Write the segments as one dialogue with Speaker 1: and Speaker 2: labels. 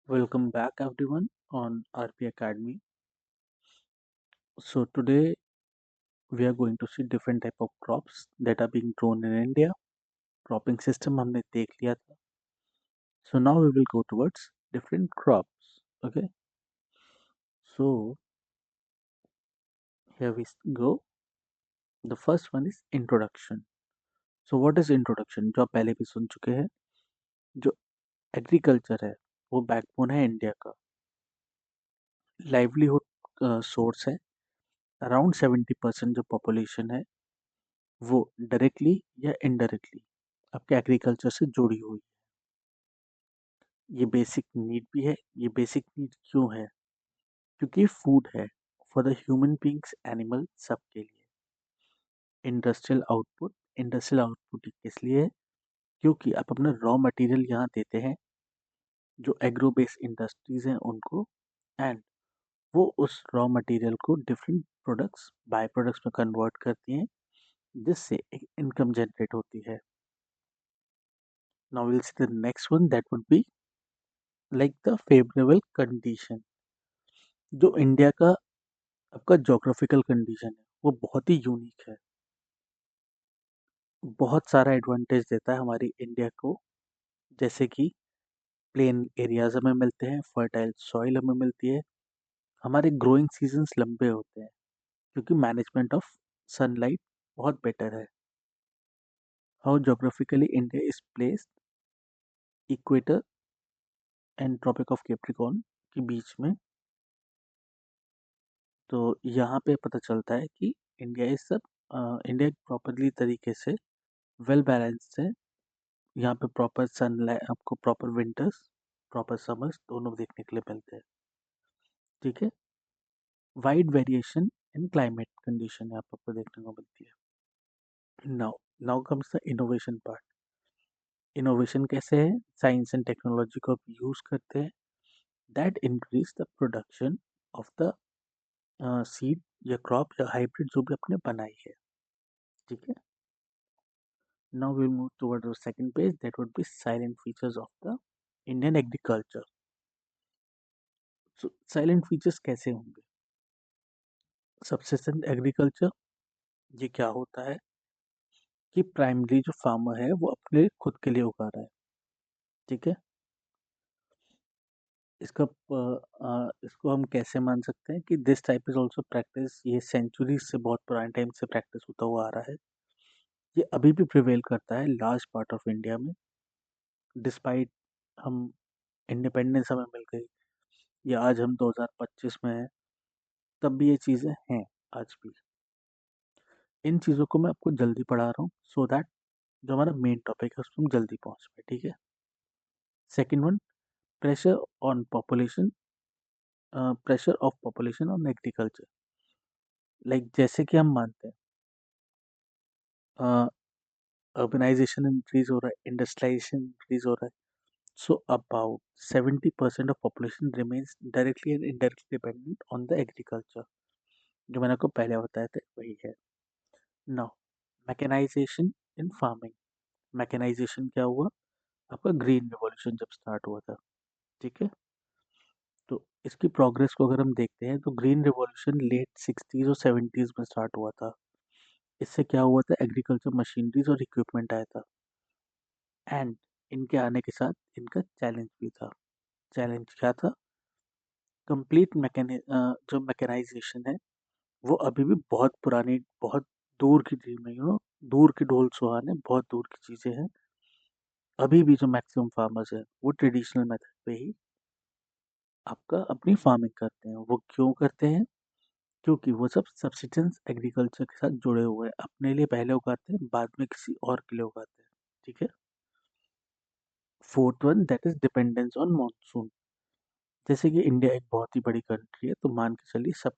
Speaker 1: Welcome back everyone on RP Academy. So today we are going to see different type of crops that are being grown in India. Cropping system हमने देख लिया था. So now we will go towards different crops. Okay. So here we go. The first one is introduction. So what is introduction? जो आप पहले भी सुन चुके हैं. जो एग्रीकल्चर है वो बैकबोन है इंडिया का. लाइवलीहुड सोर्स है. अराउंड 70% जो पॉपुलेशन है वो डायरेक्टली या इनडायरेक्टली आपके एग्रीकल्चर से जुड़ी हुई है. ये बेसिक नीड भी है. ये बेसिक नीड क्यों है? क्योंकि फूड है for the human beings, animal, सबके लिए. इंडस्ट्रियल आउटपुट इसलिए है क्योंकि आप अपना रॉ मटेरियल यहाँ देते हैं जो एग्रो बेस्ड इंडस्ट्रीज हैं उनको, एंड वो उस रॉ मटेरियल को डिफरेंट प्रोडक्ट्स बाय प्रोडक्ट्स में कन्वर्ट करती हैं जिससे एक इनकम जनरेट होती है. Now will see the next one that would be like the favourable condition. जो इंडिया का आपका जोग्राफिकल कंडीशन है वो बहुत ही यूनिक है. बहुत सारा एडवांटेज देता है हमारी इंडिया को. जैसे कि प्लेन एरियाज हमें मिलते हैं, फर्टाइल सॉइल हमें मिलती है, हमारे ग्रोइंग सीजन्स लंबे होते हैं क्योंकि मैनेजमेंट ऑफ सनलाइट बहुत बेटर है. How geographically India is placed equator and tropic of Capricorn के बीच में. तो यहाँ पे पता चलता है कि इंडिया इस सब इंडिया प्रॉपरली तरीके से वेल बैलेंस्ड है. यहाँ पे प्रॉपर सनलाइट आपको, प्रॉपर विंटर्स, प्रॉपर समर्स दोनों देखने के लिए मिलते हैं. ठीक है. Wide variation in climate condition यहाँ पे आपको देखने को मिलती है. Now now comes the innovation part. Innovation कैसे है? साइंस एंड टेक्नोलॉजी को आप यूज करते हैं that increase the production of the seed या क्रॉप या हाइब्रिड जो भी आपने बनाई है. ठीक है. Now we'll move toward the second page that would be silent features of the Indian agriculture. So silent features कैसे होंगे? सबसिस्टेंट एग्रीकल्चर, ये क्या होता है कि प्राइमरी जो फार्मर है वो अपने खुद के लिए उगा रहा है. ठीक है. इसको हम कैसे मान सकते हैं कि this type is also practice. ये सेंचुरी से, बहुत पुराने टाइम से प्रैक्टिस होता हुआ आ रहा है. ये अभी भी प्रिवेल करता है लार्ज पार्ट ऑफ इंडिया में. डिस्पाइट हम इंडिपेंडेंस हमें मिल गई या आज हम 2025 में हैं, तब भी ये चीज़ें हैं आज भी. इन चीज़ों को मैं आपको जल्दी पढ़ा रहा हूँ सो दैट जो हमारा मेन टॉपिक है उस पर हम जल्दी पहुँच पाए. ठीक है. Second one, pressure on population, pressure of population on agriculture. Like जैसे कि हम मानते हैं अर्बनाइजेशन इंक्रीज हो रहा है, इंडस्ट्रियलाइजेशन इंक्रीज हो रहा है. So about 70% of population remains directly and indirectly dependent on the agriculture. जो मैंने आपको पहले बताया था वही है. Now mechanisation in farming. Mechanisation क्या हुआ? आपका ग्रीन रिवॉल्यूशन जब स्टार्ट हुआ था. ठीक है. तो इसकी प्रोग्रेस को अगर हम देखते हैं तो ग्रीन रिवॉल्यूशन लेट 60s और 70s में स्टार्ट हुआ था. इससे क्या हुआ था? एग्रीकल्चर मशीनरीज और इक्विपमेंट आया था, एंड इनके आने के साथ इनका चैलेंज भी था. चैलेंज क्या था? कंप्लीट जो मैकेनाइजेशन है वो अभी भी बहुत पुरानी, बहुत दूर की ड्रीम है. दूर की ढोल सुहाने, बहुत दूर की चीज़ें हैं. अभी भी जो मैक्सिमम फार्मर्स हैं वो ट्रेडिशनल मेथड पे ही आपका अपनी फार्मिंग करते हैं. वो क्यों करते हैं? क्योंकि वो सब सब्सिस्टेंस एग्रीकल्चर के साथ जुड़े हुए हैं. अपने लिए पहले उगाते हैं, बाद में किसी और के लिए उगाते हैं. ठीक है. Fourth one that is dependence on monsoon. जैसे कि इंडिया एक बहुत ही बड़ी कंट्री है तो मान के चलिए सब,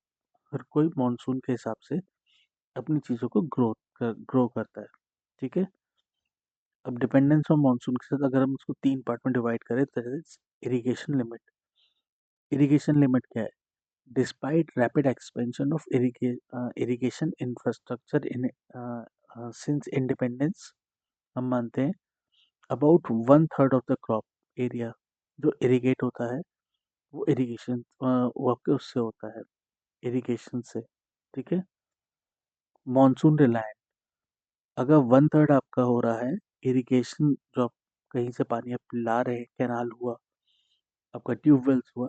Speaker 1: हर कोई मानसून के हिसाब से अपनी चीज़ों को ग्रो करता है. ठीक है. अब डिपेंडेंस ऑन मानसून के साथ अगर हम उसको 3 पार्ट में डिवाइड करें तो इरिगेशन लिमिट. इरिगेशन लिमिट क्या है? Despite rapid expansion of irrigation infrastructure in since independence, हम मानते हैं about 1/3 of the crop area जो इरिगेट होता है वो इरिगेशन वो आपके उससे होता है, इरिगेशन से। ठीक है। मॉनसून रिलायंट, अगर वन थर्ड आपका हो रहा है इरिगेशन, जो आप कहीं से पानी आप ला रहे हैं, कैनाल हुआ, आपका ट्यूबवेल्स हुआ,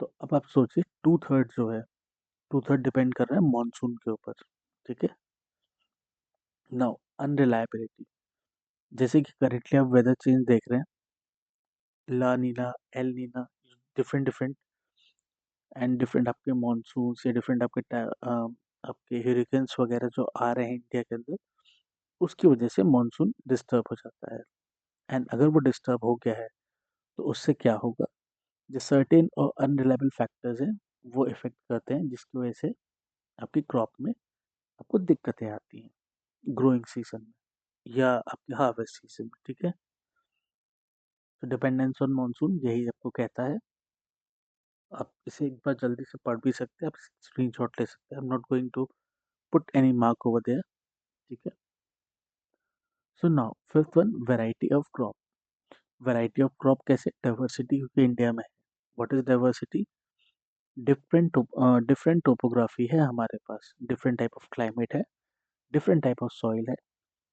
Speaker 1: तो अब आप सोचिए टू थर्ड जो है, टू थर्ड डिपेंड कर रहा है मॉनसून के ऊपर। ठीक है। नाउ अनरिलायबिलिटी, जैसे कि करेंटली आप वेदर चेंज देख रहे हैं, La Nina, El Nina, different different and different आपके मॉनसून या डिफरेंट आपके आपके हरिकेन्स वगैरह जो आ रहे हैं इंडिया के अंदर, उसकी वजह से मॉनसून डिस्टर्ब हो जाता है। एंड अगर वो डिस्टर्ब हो गया है तो उससे क्या होगा, जो सर्टेन और अनरिलायबल फैक्टर्स हैं वो इफेक्ट करते हैं, जिसकी वजह से आपकी क्रॉप में आपको दिक्कतें आती हैं ग्रोइंग सीजन में या आपके हार्वेस्ट सीजन में। ठीक है। तो डिपेंडेंस ऑन मानसून यही आपको कहता है। आप इसे एक बार जल्दी से पढ़ भी सकते हैं, आप स्क्रीनशॉट ले सकते हैं। I am not going to put any mark over there. ठीक है। So now fifth one, variety of crop. Variety of crop कैसे, डाइवर्सिटी क्योंकि इंडिया में है। What is diversity? Different topography है हमारे पास, डिफरेंट टाइप ऑफ क्लाइमेट है, डिफरेंट टाइप ऑफ सॉइल है,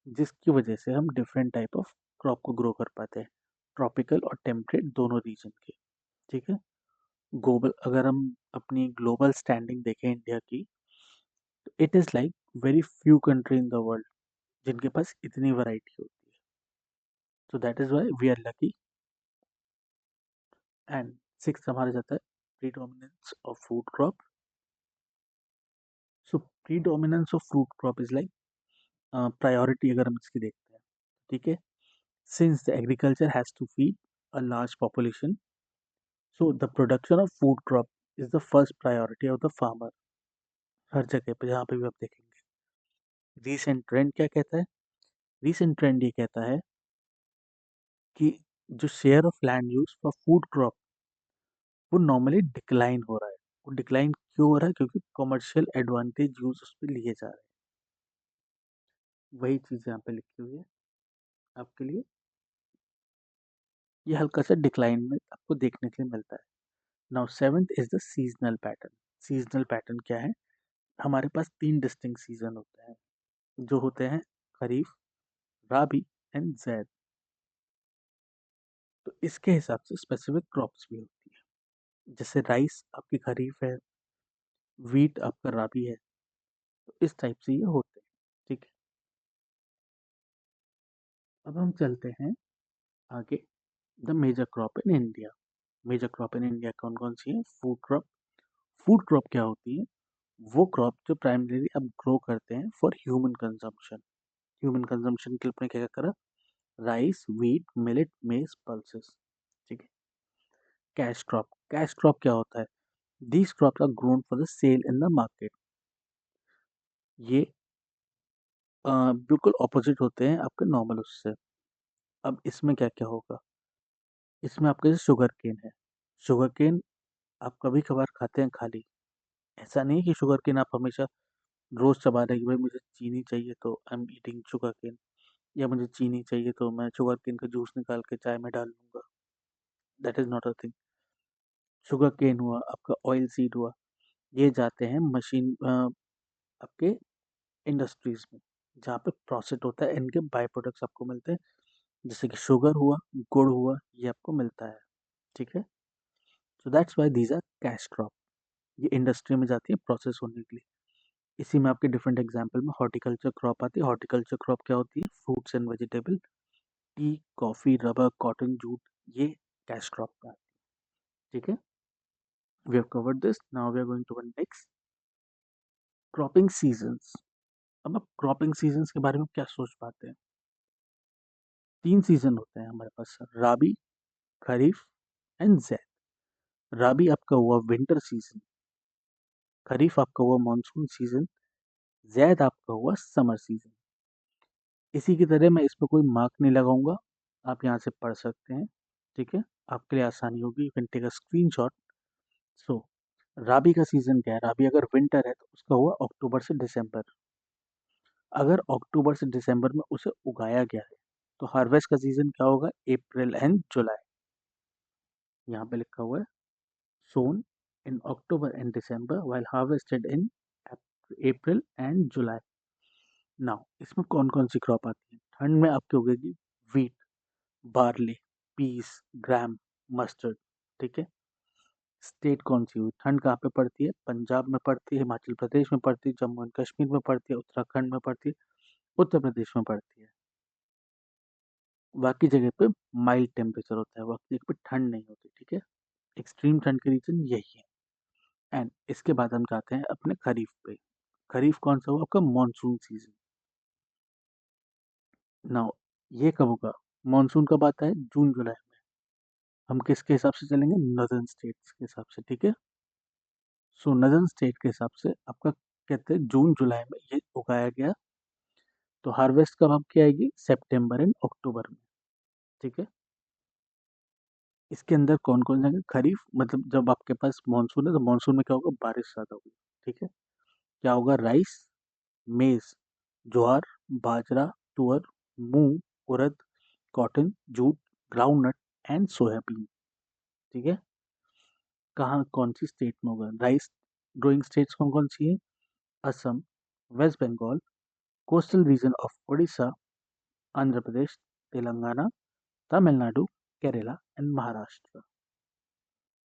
Speaker 1: जिसकी वजह से हम डिफरेंट टाइप ऑफ क्रॉप को ग्रो कर पाते हैं, ट्रॉपिकल और टेम्परेट दोनों रीजन के। ठीक है। ग्लोबल, अगर हम अपनी ग्लोबल स्टैंडिंग देखें इंडिया की, तो it is like very few country in the world जिनके पास इतनी वैरायटी होती है। So that is why we are lucky. And six हमारा जाता है predominance of food crop. So predominance of fruit crop is like priority, अगर हम इसकी देखते हैं। ठीक है। Since the agriculture has to feed a large population, so the production of food crop is the first priority of the farmer। हर जगह पे जहाँ पे भी आप देखेंगे। रीसेंट ट्रेंड क्या कहता है? रीसेंट ट्रेंड ये कहता है कि जो share of land use for food crop वो नॉर्मली डिक्लाइन हो रहा है। वो डिक्लाइन क्यों हो रहा है? क्योंकि कमर्शियल एडवांटेज यूज उस पर लिए जा रहे हैं। वही चीज़ यहाँ पे लिखी हुई है आपके लिए। ये हल्का सा डिक्लाइन में आपको देखने के लिए मिलता है। Now seventh is the seasonal pattern. Seasonal pattern क्या है? हमारे पास तीन डिस्टिंक्ट सीजन होते हैं, जो होते हैं खरीफ, राबी एंड जैद। तो इसके हिसाब से स्पेसिफिक क्रॉप्स भी होती है। जैसे राइस आपकी खरीफ है, वीट आपका राबी है। तो इस टाइप से ये होते हैं। ठीक है। अब हम चलते हैं आगे। The major crop in India. Major crop in India कौन कौन सी है? Food crop. फूड क्रॉप क्या होती है? वो क्रॉप जो प्राइमरीली आप ग्रो करते हैं for human consumption. Human consumption के लिए आपने क्या क्या करा? राइस, व्हीट, मिलेट, मेज, पल्सेस। ठीक है। Cash crop. कैश क्रॉप क्या होता है? These crops are grown for the sale in the market। ये बिल्कुल ऑपोजिट होते हैं आपके नॉर्मल उससे। अब इसमें क्या क्या होगा? इसमें आपके जैसे शुगर केन है। शुगर केन आप कभी कभार खाते हैं खाली, ऐसा नहीं है कि शुगर केन आप हमेशा रोज चबा रहे हैं कि भाई मुझे चीनी चाहिए तो I am eating sugar cane, या मुझे चीनी चाहिए तो मैं शुगर केन का जूस निकाल के चाय में डाल लूंगा। That is not a thing. Sugar cane हुआ, आपका ऑयल सीड हुआ, ये जाते हैं मशीन आपके इंडस्ट्रीज में, जहाँ पे प्रोसेस होता है, इनके बाय प्रोडक्ट्स आपको मिलते हैं, जैसे कि शुगर हुआ, गुड़ हुआ, ये आपको मिलता है। ठीक है। So that's why these are cash crop. ये इंडस्ट्री में जाती है प्रोसेस होने के लिए। इसी में आपके डिफरेंट एग्जाम्पल में हॉर्टिकल्चर क्रॉप आती है। हॉर्टिकल्चर क्रॉप क्या होती है? Fruits and vegetable, tea, coffee, rubber, cotton, jute, ये कैश क्रॉप में आती है। ठीक है। We have covered this, now we are going to one next, cropping seasons. अब आप क्रॉपिंग सीजन्स के बारे में क्या सोच पाते हैं? तीन सीजन होते हैं हमारे पास, राबी, खरीफ एंड जैद। राबी आपका हुआ विंटर सीजन, खरीफ आपका हुआ मानसून सीजन, जैद आपका हुआ समर सीजन। इसी की तरह मैं इस पर कोई मार्क नहीं लगाऊंगा, आप यहाँ से पढ़ सकते हैं। ठीक है। आपके लिए आसानी होगी, you can take a screenshot. So rabi का सीजन क्या है? राबी अगर विंटर है तो उसका हुआ अक्टूबर से दिसंबर। अगर अक्टूबर से दिसंबर में उसे उगाया गया है तो हार्वेस्ट का सीजन क्या होगा? अप्रैल एंड जुलाई। यहाँ पे लिखा हुआ है sown in October and December while harvested in April and July. Now इसमें कौन कौन सी क्रॉप आती है? ठंड में आपकी उगेगी व्हीट, बार्ली, पीस, ग्राम, मस्टर्ड। ठीक है। स्टेट कौन सी हुई? ठंड कहाँ पे पड़ती है? पंजाब में पड़ती है, हिमाचल प्रदेश में पड़ती है, जम्मू एंड कश्मीर में पड़ती है, उत्तराखंड में पड़ती है, उत्तर प्रदेश में पड़ती है। बाकी जगह पे माइल्ड टेम्परेचर होता है, बाकी जगह पे ठंड नहीं होती। ठीक है। एक्सट्रीम ठंड के रीजन यही है। एंड इसके बाद हम जाते हैं अपने खरीफ पे। खरीफ कौन सा हुआ? आपका मॉनसून सीजन। नाउ ये कब होगा? मॉनसून कब आता है? जून जुलाई में। हम किसके हिसाब से चलेंगे? नॉर्दर्न स्टेट्स के हिसाब से। ठीक है। सो नॉर्दर्न स्टेट के हिसाब से आपका कहते हैं जून जुलाई में ये उगाया गया। तो हार्वेस्ट कब आपकी आएगी? सितंबर एंड अक्टूबर में। ठीक है। इसके अंदर कौन कौन जाएंगे? खरीफ मतलब जब आपके पास मानसून है तो मानसून में क्या होगा? बारिश ज़्यादा होगी। ठीक है। क्या होगा? राइस, मेज, jowar, bajra, tur, moong, urad, cotton, jute, groundnut and soybean. ठीक है। कहाँ कौन सी स्टेट में होगा? राइस ग्रोइंग स्टेट्स कौन कौन सी है? Assam, West Bengal, coastal region of Orissa, Andhra Pradesh, Telangana, Tamil Nadu, Kerala and Maharashtra.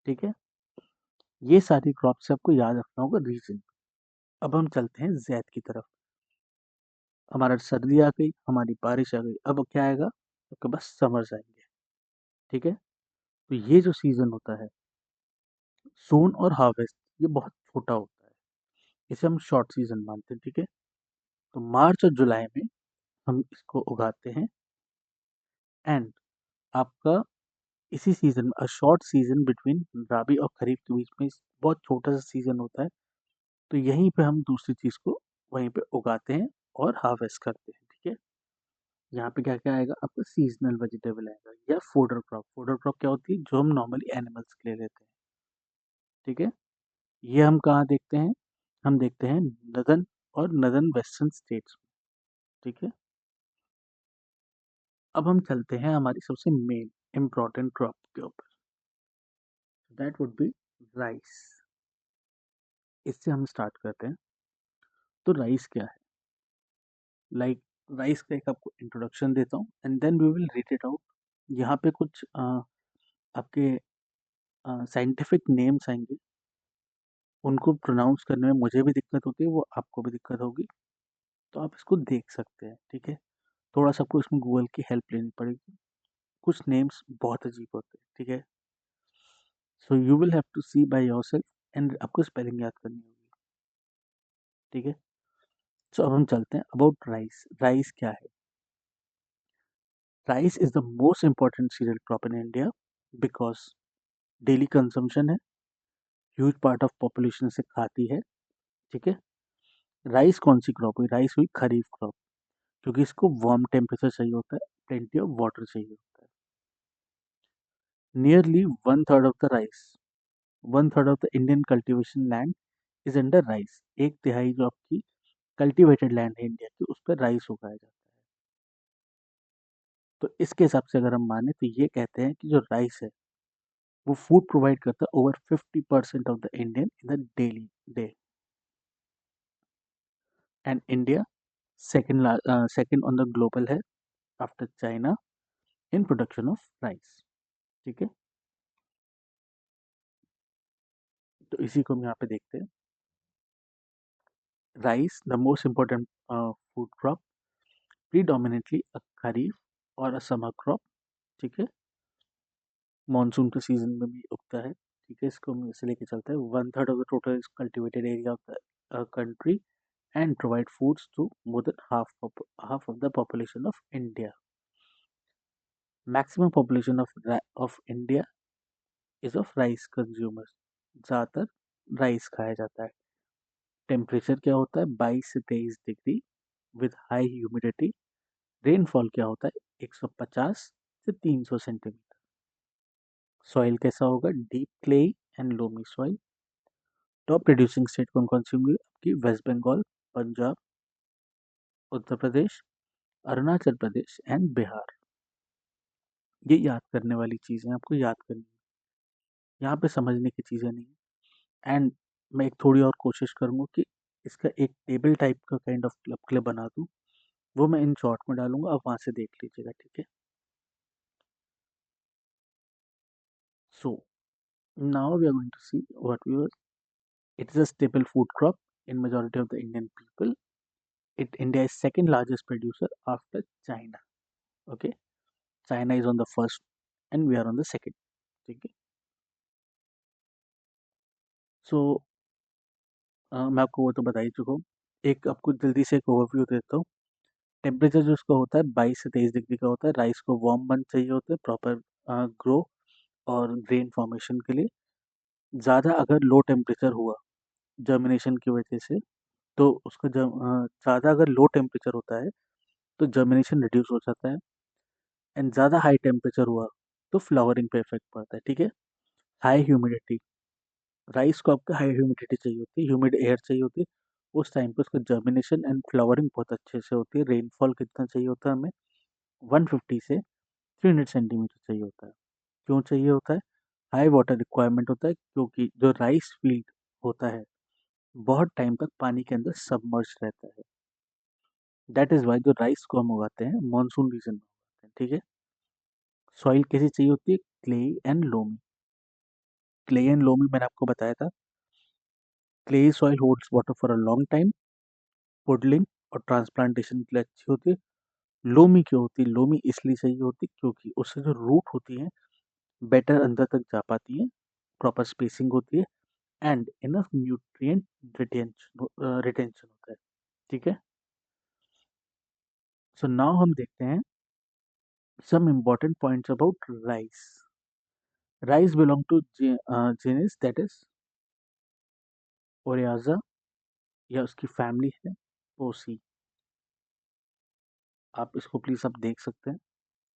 Speaker 1: ठीक है। ये सारी क्रॉप से आपको याद रखना होगा रीजन। अब हम चलते हैं जैद की तरफ। हमारा सर्दी आ गई, हमारी बारिश आ गई, अब क्या आएगा? आपके पास समर्स आएंगे। ठीक है। तो ये जो सीजन होता है सोन और हार्वेस्ट, ये बहुत छोटा होता है, इसे हम शॉर्ट सीजन मानते हैं। ठीक है। तो मार्च और जुलाई में हम इसको उगाते हैं। एंड आपका इसी सीजन में अ शॉर्ट सीजन बिटवीन राबी और खरीफ के बीच में बहुत छोटा सा सीजन होता है। तो यहीं पे हम दूसरी चीज को वहीं पे उगाते हैं और हार्वेस्ट करते हैं। ठीक है। यहाँ पे क्या क्या आएगा? आपका सीजनल वेजिटेबल आएगा या फोडर क्रॉप। फोडर क्रॉप क्या होती है? जो हम नॉर्मली एनिमल्स के लिए लेते हैं। ठीक है। ये हम कहाँ देखते हैं? हम देखते हैं नदन और नदन वेस्टर्न स्टेट्स में। ठीक है। अब हम चलते हैं हमारी सबसे मेन इम्पोर्टेंट क्रॉप के ऊपर। That would B rice. इससे हम स्टार्ट करते हैं। तो राइस क्या है? लाइक राइस का एक आपको इंट्रोडक्शन देता हूँ and then we will read it out. यहाँ पे कुछ आपके साइंटिफिक नेम्स आएंगे, उनको प्रोनाउंस करने में मुझे भी दिक्कत होती है, वो आपको भी दिक्कत होगी। तो आप इसको देख सकते हैं। ठीक है। थोड़ा सा आपको इसमें गूगल की हेल्प लेनी पड़ेगी, कुछ नेम्स बहुत अजीब होते हैं। ठीक है। So you will have to see by yourself and आपको स्पेलिंग याद करनी होगी। ठीक है। सो अब हम चलते हैं अबाउट राइस। राइस क्या है? Rice is the most important cereal crop in India because daily consumption है, ह्यूज पार्ट ऑफ पॉपुलेशन से खाती है। ठीक है। राइस कौन सी क्रॉप हुई? राइस हुई खरीफ क्रॉप, क्योंकि इसको वार्म टेम्परेचर चाहिए होता है, प्लेंटी ऑफ वाटर चाहिए होता है। Nearly one third of the rice, one third of the Indian cultivation land is under rice. एक तिहाई जो आपकी कल्टीवेटेड लैंड है इंडिया की, उस पर राइस उगाया जाता है। तो इसके हिसाब से अगर हम माने तो ये कहते हैं कि जो राइस है वो फूड प्रोवाइड करता है over 50% of the Indian in the daily day. And India second on the global है after China in production of rice. ठीक है। तो इसी को हम यहाँ पे देखते हैं। Rice the most important food crop, predominantly a kharif और अ समर क्रॉप। ठीक है। मानसून के सीजन में भी उगता है। ठीक है। इसको हम ऐसे लेके चलते हैं। One third of the total cultivated area of the country and provide foods to more than half of the population of India. Maximum population of India is of rice consumers. ज़्यादातर राइस खाया जाता है। Temperature क्या होता है? 22 से 23 degree with high humidity. Rainfall क्या होता है? 150 से 300 सेंटीमीटर। सॉइल कैसा होगा? Deep clay and loamy soil. Top producing state कौन कौन सी होंगी आपकी? वेस्ट बंगाल, पंजाब, उत्तर प्रदेश, अरुणाचल प्रदेश एंड बिहार। ये याद करने वाली चीज़ें आपको याद करनी है। यहाँ पे समझने की चीज़ें नहीं है। एंड मैं एक थोड़ी और कोशिश करूँगा कि इसका एक टेबल टाइप का काइंड ऑफ क्लब बना दूँ, वो मैं इन शॉर्ट में डालूँगा, आप वहाँ से देख लीजिएगा, ठीक है? So, now we are going to see what we were. It is a staple food crop in majority of the Indian people. India is second largest producer after China. Okay, China is on the first and we are on the second. ठीक है, सो मैं आपको वो तो बता ही चुका हूँ। एक आपको जल्दी से एक ओवरव्यू देता हूँ। टेम्परेचर जो उसका होता है 22 से 23 डिग्री का होता है। राइस को वार्म मंथ चाहिए होता है प्रॉपर ग्रो और ग्रेन फॉर्मेशन के लिए। ज़्यादा अगर लो टेम्परेचर हुआ जर्मिनेशन की वजह से, तो उसका ज़्यादा अगर लो टेम्परेचर होता है तो जर्मिनेशन रिड्यूस हो जाता है। एंड ज़्यादा हाई टेम्परेचर हुआ तो फ्लावरिंग पे इफेक्ट पड़ता है, ठीक है। हाई ह्यूमिडिटी, राइस को आपको हाई ह्यूमिडिटी चाहिए होती है, ह्यूमिड एयर चाहिए होती है। उस टाइम पे उसका जर्मिनेशन एंड फ्लावरिंग बहुत अच्छे से होती है। रेनफॉल कितना चाहिए होता है हमें, 150 से 300 सेंटीमीटर चाहिए होता है। क्यों चाहिए होता है? हाई वाटर रिक्वायरमेंट होता है, क्योंकि जो राइस फील्ड होता है बहुत टाइम तक पानी के अंदर सबमर्ज रहता है। दैट इज वाई जो राइस को हम उगाते हैं मानसून रीजन में उगाते हैं, ठीक है। सॉइल कैसी चाहिए होती है? Clay and loamy. Clay and loamy मैंने आपको बताया था। Clay soil holds water for a long time, puddling और ट्रांसप्लांटेशन के लिए अच्छी होती है। लोमी क्यों होती है? लोमी इसलिए चाहिए होती है क्योंकि उससे जो रूट होती है बेटर अंदर तक जा पाती है, प्रॉपर स्पेसिंग होती है एंड इनफ न्यूट्रिएंट रिटेंशन होता है, ठीक है। सो नाउ हम देखते हैं some important points about rice. Rice belong to genus that is Oreaza या उसकी फैमिली है पोसी। आप इसको प्लीज आप देख सकते हैं।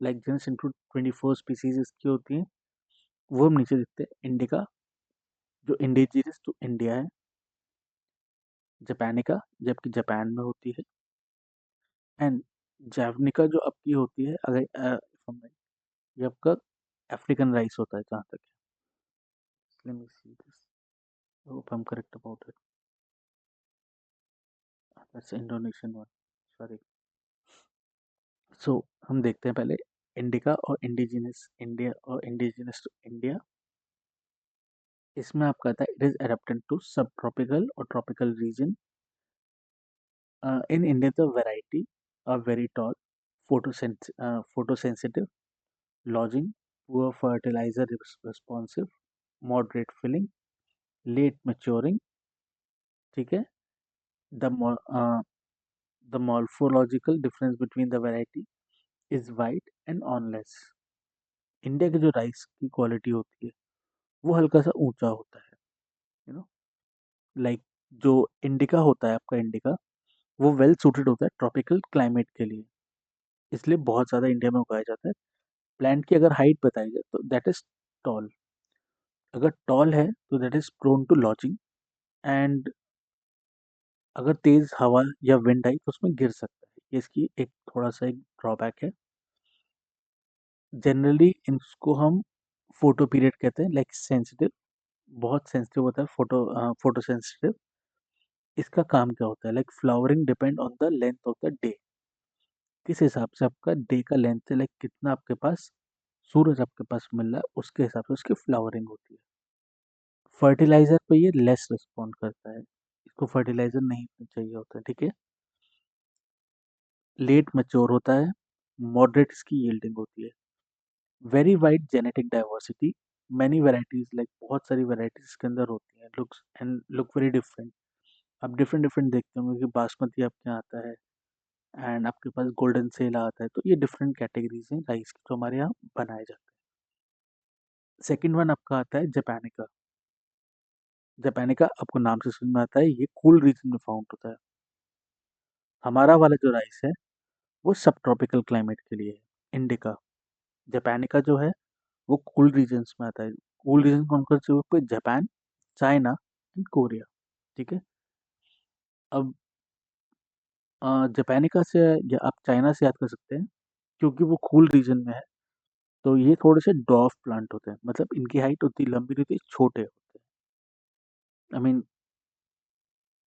Speaker 1: लाइक जेनस इंक्लूड 24 स्पीसीज इसकी होती हैं। वो हम नीचे देखते हैं। इंडिका जो इंडिजिनस टू इंडिया है। जापानिका जबकि जापान में होती है। एंड जैवनिका जो आपकी होती है, अगर ये आपका अफ्रीकन राइस होता है जहाँ तक है। Let me see this. I hope I'm correct about it. That's the Indonesian one. Sorry. सो हम देखते हैं पहले इंडिका और इंडिजिनस इंडिया और इंडिजिनस टू इंडिया। इसमें आपका आता है it is adapted to sub tropical और tropical region. In India the variety are very tall, photosensitive, lodging, poor fertiliser responsive, moderate filling, late maturing, ठीक है। The the morphological difference between the variety is wide and awnless. India की जो rice की quality होती है वो हल्का सा ऊंचा होता है, यू नो। लाइक जो इंडिका होता है आपका, इंडिका वो वेल सूटेड होता है ट्रॉपिकल क्लाइमेट के लिए, इसलिए बहुत ज़्यादा इंडिया में उगाया जाता है। प्लांट की अगर हाइट बताई जाए तो दैट इज टॉल। अगर टॉल है तो that is prone to lodging and अगर तेज हवा या विंड आई तो उसमें गिर सकता है। ये इसकी एक थोड़ा सा एक ड्रॉबैक है। जनरली इसको हम फोटो पीरियड कहते हैं, लाइक सेंसिटिव, बहुत सेंसिटिव होता है, फोटो सेंसिटिव। इसका काम क्या होता है? Like flowering depend on the length of the day. किस हिसाब से आपका डे का लेंथ है, लाइक कितना आपके पास सूरज आपके पास मिल रहा है, उसके हिसाब से उसकी फ्लावरिंग होती है। फर्टिलाइजर पे ये लेस रिस्पॉन्ड करता है, इसको फर्टिलाइजर नहीं चाहिए होता है, ठीक है। लेट मैच्योर होता है, मॉडरेट इसकी यील्डिंग होती है। Very wide genetic diversity, many varieties, like बहुत सारी वेराइटीज इसके अंदर होती हैं, looks and look very different. आप डिफरेंट डिफरेंट देखते होंगे कि बासमती आपके यहाँ आता है एंड आपके पास गोल्डन सेला आता है, तो ये डिफरेंट कैटेगरीज हैं राइस की जो हमारे यहाँ बनाए जाते हैं। सेकंड वन आपका आता है जापानिका। जापानिका आपको नाम से समझ में आता है ये कूल रीजन में फाउंड होता है। हमारा वाला जो राइस है वो सब ट्रॉपिकल क्लाइमेट के लिए है। इंडिका, जापानिका जो है वो कूल रीजन्स में आता है। कूल रीजन कौन कौन से हुए? जापान, चाइना एंड कोरिया, ठीक है। अब जापानिका से या आप चाइना से याद कर सकते हैं क्योंकि वो कूल रीजन में है। तो ये थोड़े से डॉफ प्लांट होते हैं, मतलब इनकी हाइट उतनी लंबी नहीं होती, छोटे होते हैं। आई मीन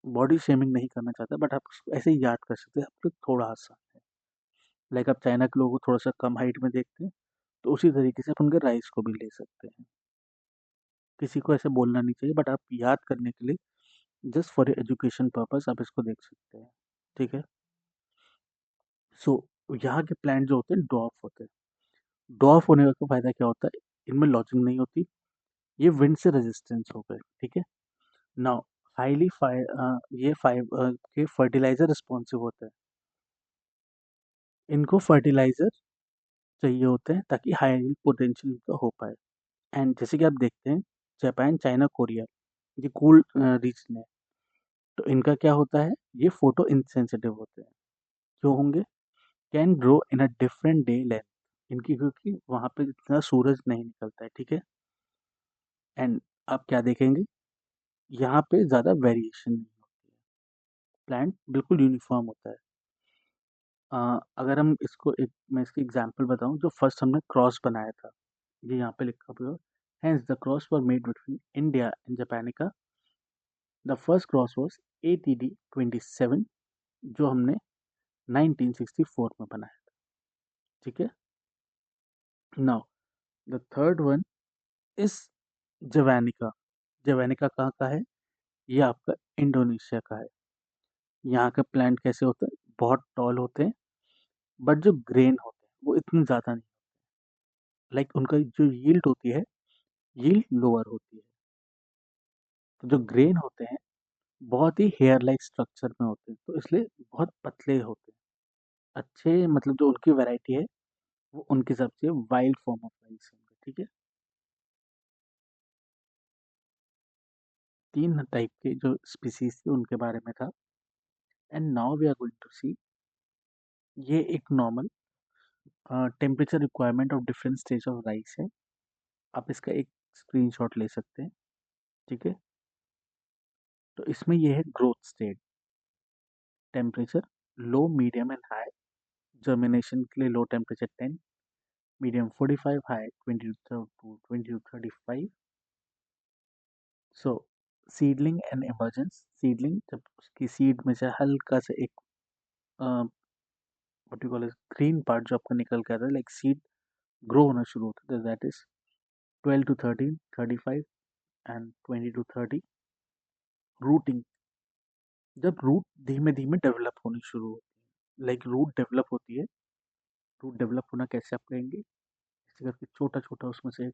Speaker 1: बॉडी शेमिंग नहीं करना चाहता, बट आप उसको ऐसे ही याद कर सकते हैं, आप लोग थोड़ा आसान है। लाइक आप चाइना के लोगों को थोड़ा सा कम हाइट में देखते हैं, तो उसी तरीके से आप उनके राइस को भी ले सकते हैं। किसी को ऐसे बोलना नहीं चाहिए, बट आप याद करने के लिए जस्ट फॉर एजुकेशन पर्पस आप इसको देख सकते हैं। ठीक है। सो यहाँ के प्लांट जो होते हैं डॉफ होते हैं। डॉफ होने का फायदा क्या होता है, इनमें लॉजिंग नहीं होती, ये विंड से रेजिस्टेंस हो गए। ठीक है। नाउ हाईली ये के फर्टिलाइजर रिस्पॉन्सिव होते हैं। इनको फर्टिलाइजर चाहिए होते हैं ताकि हाई पोटेंशियल का हो पाए। एंड जैसे कि आप देखते हैं, जापान, चाइना, कोरिया, ये कूल रीजन है, तो इनका क्या होता है, ये फोटो इंसेंसिटिव होते हैं। क्यों होंगे? Can grow in a different day length, इनकी क्योंकि वहाँ पे इतना सूरज नहीं निकलता है। ठीक है। एंड आप क्या देखेंगे, यहाँ पे ज़्यादा वेरिएशन नहीं होती है, प्लांट बिल्कुल यूनिफॉर्म होता है। अगर हम इसको एक मैं इसकी एग्जांपल बताऊं, जो फर्स्ट हमने क्रॉस बनाया था, ये यहाँ पे लिखा हुआ है, hence the cross were made between India and japonica. The first cross was ATD 27, जो हमने 1964 में बनाया था। ठीक है। Now the third one is javanica. Javanica कहाँ का है? ये आपका इंडोनेशिया का है। यहाँ का प्लांट कैसे होते हैं, बहुत टॉल होते हैं, बट जो ग्रेन होते हैं वो इतने ज़्यादा नहीं। लाइक उनका जो यील्ड होती है, यील्ड लोअर होती है। तो जो ग्रेन होते हैं बहुत ही हेयर लाइक स्ट्रक्चर में होते हैं, तो इसलिए बहुत पतले होते हैं। अच्छे मतलब जो उनकी वैरायटी है, वो उनके हिसाब से वाइल्ड फॉर्म ऑफ राइस होंगे। ठीक है। तीन टाइप के जो स्पीसीज थे उनके बारे में था। And now we are going to see, ये एक normal temperature requirement of different stage of rice है। आप इसका एक स्क्रीनशॉट ले सकते हैं। ठीक है। तो इसमें ये है growth state, temperature low, medium and high. Germination के लिए low temperature 10, medium 45, high 20 to 35। So seedling and emergence, seedling जब उसकी सीड में से हल्का सा एक what you call green part जो आपको निकल के आता है, लाइक सीड ग्रो होना शुरू होता है, that is 12 to 13, 35 and 20 to 30। Routing, जब रूट धीमे धीमे डेवलप होनी शुरू होती है, लाइक रूट डेवलप होती है। रूट डेवलप होना कैसे आप कहेंगे, इसी करके छोटा छोटा उसमें से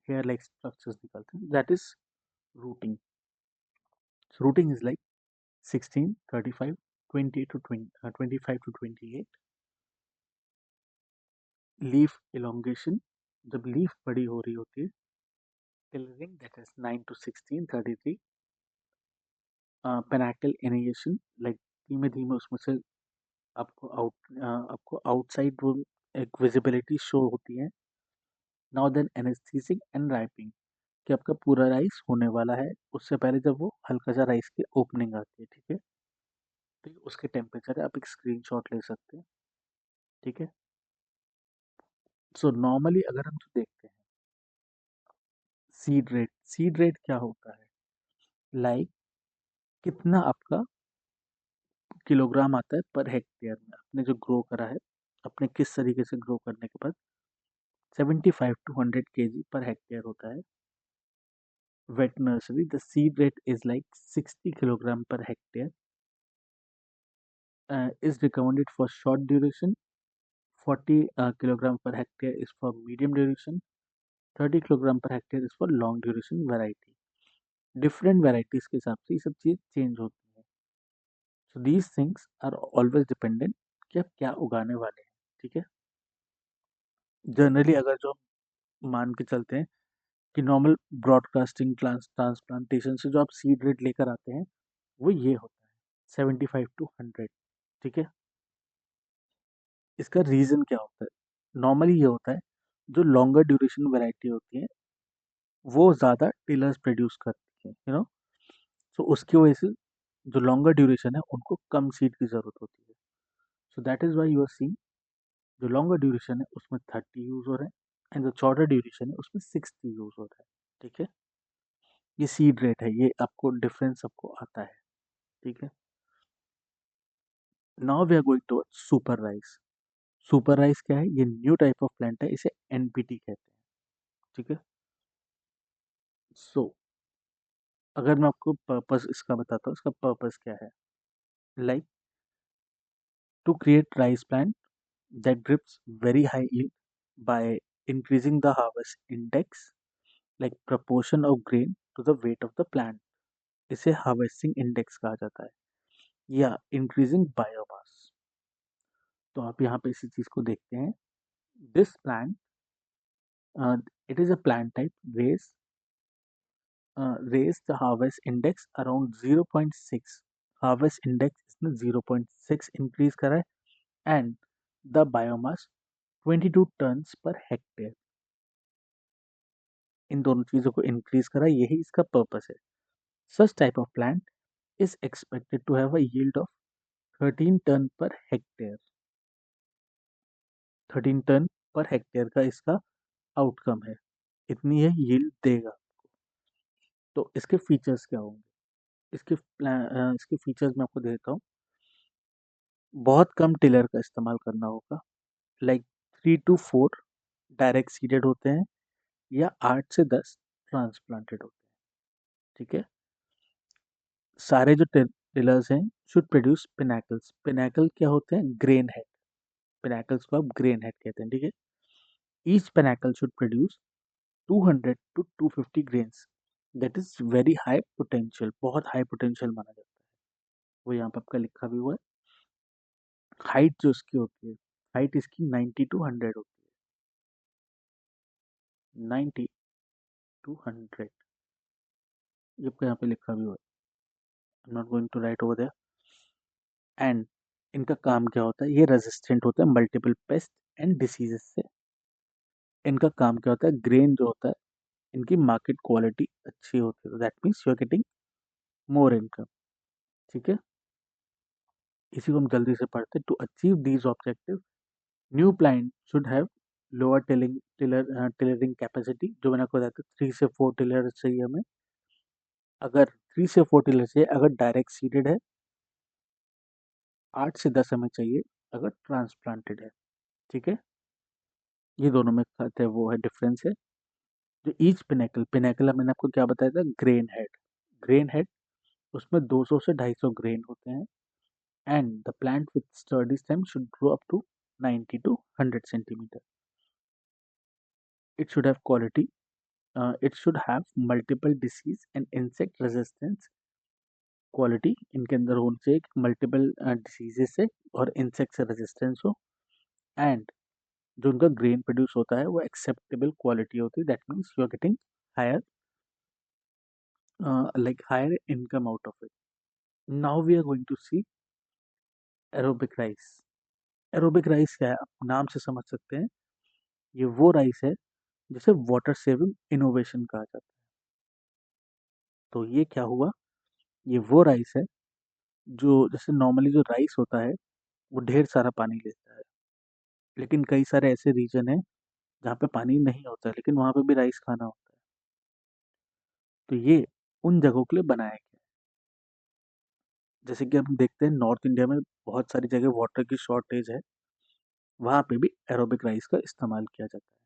Speaker 1: हेयर लाइक स्ट्रक्चर्स निकलते हैं, that is rooting. Rooting is like 16, 35, 20 to 20, 25 to 28। Leaf elongation, जब लीफ बड़ी हो रही होती है। Tillering, that is 9 to 16, 33। Panicle initiation, like धीमे धीमे उसमें से आपको आउटसाइड वो एक विजिबिलिटी शो होती है। नाउ देन एनेस्थीसिंग एंड राइपिंग, कि आपका पूरा राइस होने वाला है, उससे पहले जब वो हल्का सा राइस की ओपनिंग आती है। ठीक है। तो ये उसके टेम्परेचर है, आप एक स्क्रीनशॉट ले सकते हैं। ठीक है। सो नॉर्मली अगर हम जो देखते हैं सीड रेट, सीड रेट क्या होता है, लाइक कितना आपका किलोग्राम आता है पर हेक्टेयर में, आपने जो ग्रो करा है, आपने किस तरीके से ग्रो करने के बाद 75 to 100 kg पर हेक्टेयर होता है। Wet nursery, the seed rate is like 60 kilogram per hectare, is recommended for short duration, 40 kilogram per hectare is for medium duration, 30 kilogram per hectare is for long duration variety। Different varieties के हिसाब से ये सब चीज़ change होती है। So these things are always dependent कि आप क्या उगाने वाले हैं। ठीक है। जनरली अगर जो हम मान के चलते हैं कि नॉर्मल ब्रॉडकास्टिंग ट्रांसप्लांटेशन से जो आप सीड रेट लेकर आते हैं, वो ये होता है 75 to 100। ठीक है। इसका रीज़न क्या होता है, नॉर्मली ये होता है, जो लॉन्गर ड्यूरेशन वैरायटी होती है वो ज़्यादा टिलर्स प्रोड्यूस करती है, सो उसकी वजह से जो लॉन्गर ड्यूरेशन है उनको कम सीड की ज़रूरत होती है। So that is why you are seeing जो लॉन्गर ड्यूरेशन है उसमें 30 यूज़ हो रहे हैं, एंड जो शॉर्टर ड्यूरेशन है उसमें 60 यूज होता है। ठीक है, ये सीड रेट है, ये आपको डिफरेंस आपको आता है। ठीक है, now we are going to super rice. Super rice क्या है? ये न्यू टाइप ऑफ प्लांट है, इसे एनपीटी कहते हैं। ठीक है, सो अगर मैं आपको पर्पस इसका बताता हूँ, इसका पर्पस क्या है। Like to create rice plant that gives very high yield by increasing the harvest index, like proportion of grain to the weight of the plant. इसे हार्वेस्टिंग इंडेक्स कहा जाता है, या इंक्रीजिंग बायोमास। तो आप यहाँ पे इसी चीज को देखते हैं। This plant, it is a plant type raise the harvest index around 0.6. Harvest index इसने 0.6 इंक्रीज करा है, and the biomass 22 tons per hectare. इन दोनों चीजों को इंक्रीज करा, यही इसका पर्पस है। Such type of plant is expected to have a yield of 13 ton per hectare. 13 ton per hectare का इसका आउटकम है, इतनी है यील्ड देगा। तो इसके फीचर्स क्या होंगे? इसके फीचर्स मैं आपको देता हूँ। बहुत कम टिलर का इस्तेमाल करना होगा, लाइक 3 to 4 डायरेक्ट सीडेड होते हैं, या 8 से 10 ट्रांसप्लांटेड होते हैं। ठीक है, सारे जो टिलर्स हैं शुड प्रोड्यूस पिनाकल्स। पिनाकल क्या होते हैं? Grain head. पिनाकल्स को आप ग्रेन हेड कहते हैं। ठीक है, each Pinnacle should produce 200 to 250 grains, that is very high potential, बहुत हाई पोटेंशियल माना जाता है। वो यहाँ पर आपका लिखा भी हुआ है। हाइट जो इसकी होती है, हाइट इसकी 90 to 100 होती है। 90 to 100, ये आपका यहाँ पे लिखा भी हुआ है। I am not going to write over there. And इनका काम क्या होता है? ये रेजिस्टेंट होता है मल्टीपल पेस्ट एंड डिसीजेस से। इनका काम क्या होता है? ग्रेन जो होता है, इनकी मार्केट क्वालिटी अच्छी होती है, that means you are getting more income. ठीक है, इसी को हम जल्दी से पढ़ते हैं। To achieve these objective, new plant should have lower tillering capacity. जो मैंने आपको बताया था, 3 से 4 टिलर चाहिए हमें। अगर 3 से 4 टिलर चाहिए अगर डायरेक्ट सीडेड है, 8 से 10 हमें चाहिए अगर ट्रांसप्लांटेड है। ठीक है, ये दोनों में खाते हैं, वो है डिफरेंस है। जो ईच पिनेकल, पिनेकल मैंने आपको क्या बताया था? Grain head. ग्रेन हेड, उसमें 200 से 250 ग्रेन होते हैं, and the plant with sturdy stem should grow up to 90 to 100 centimetre. It should have quality, it should have multiple disease and insect resistance quality. इनके अंदर होनी चाहिए मल्टीपल डिसीजेस से और इंसेक्ट से रेजिस्टेंस हो, एंड जो उनका ग्रेन प्रोड्यूस होता है वो एक्सेप्टेबल क्वालिटी होती है, that means you are getting higher, like higher income out of it. Now we are going to see aerobic rice. Aerobic rice क्या है? आप नाम से समझ सकते हैं, ये वो राइस है जिसे वाटर सेविंग इनोवेशन कहा जाता है। तो ये क्या हुआ? ये वो राइस है जो, जैसे नॉर्मली जो राइस होता है वो ढेर सारा पानी लेता है, लेकिन कई सारे ऐसे रीजन हैं जहाँ पे पानी नहीं होता है, लेकिन वहाँ पे भी राइस खाना होता है। तो ये उन जगहों के लिए बनाया गया है। जैसे कि हम देखते हैं नॉर्थ इंडिया में बहुत सारी जगह वाटर की शॉर्टेज है, वहाँ पे भी एरोबिक राइस का इस्तेमाल किया जाता है।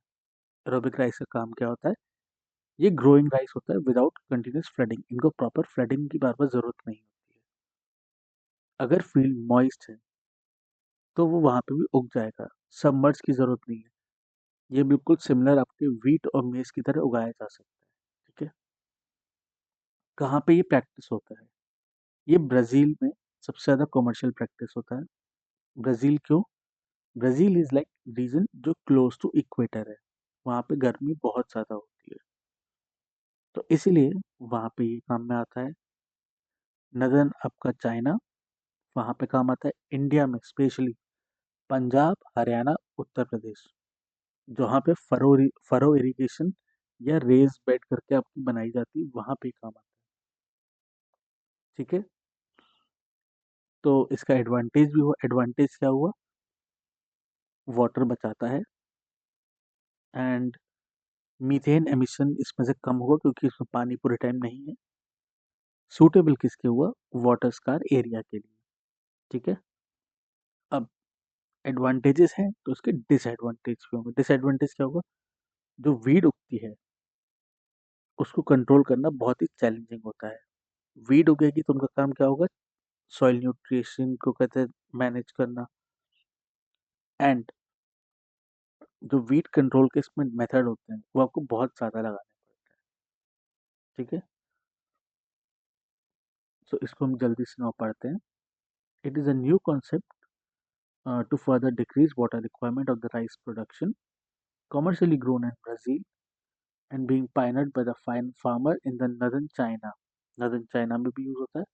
Speaker 1: एरोबिक राइस का काम क्या होता है? ये ग्रोइंग राइस होता है विदाउट कंटिन्यूस फ्लडिंग। इनको प्रॉपर फ्लडिंग की बार बार जरूरत नहीं होती है। अगर फील्ड मॉइस्ट है तो वो वहाँ पे भी उग जाएगा, सबमर्ज की जरूरत नहीं है। ये बिल्कुल सिमिलर आपके व्हीट और मेज की तरह उगाया जा सकता है। ठीक है, कहाँ पे ये प्रैक्टिस होता है? ये ब्राज़ील में सबसे ज़्यादा कमर्शियल प्रैक्टिस होता है। ब्राज़ील क्यों? ब्राज़ील इज़ लाइक रीजन जो क्लोज टू इक्वेटर है, वहाँ पे गर्मी बहुत ज़्यादा होती है, तो इसीलिए वहाँ पे ये काम में आता है। नदर्न आपका चाइना, वहाँ पे काम आता है। इंडिया में स्पेशली पंजाब, हरियाणा, उत्तर प्रदेश, जहाँ पे फरो इरिगेशन या रेज बेड करके आपकी बनाई जाती है, वहाँ पे काम आता है। ठीक है, तो इसका एडवांटेज भी हुआ। एडवांटेज क्या हुआ? वाटर बचाता है, एंड मीथेन एमिशन इसमें से कम होगा क्योंकि इसमें पानी पूरे टाइम नहीं है। सूटेबल किसके हुआ? वाटर स्कार एरिया के लिए। ठीक है। अब एडवांटेजेस हैं तो उसके डिसएडवांटेज भी होंगे। डिसएडवांटेज क्या होगा? जो वीड उगती है उसको कंट्रोल करना बहुत ही चैलेंजिंग होता है। वीड उगेगी तो उनका काम क्या होगा? सॉइल न्यूट्रिशन को कहते हैं मैनेज करना। एंड जो वीड कंट्रोल के इसमें मेथड होते हैं वो आपको बहुत ज़्यादा लगाने पड़ते हैं। ठीक है। सो इसको हम जल्दी से now पढ़ते हैं। It is a new concept to further decrease water requirement of the rice production, commercially grown in Brazil and being pioneered by the fine farmer in the northern China. Northern China में भी use होता है.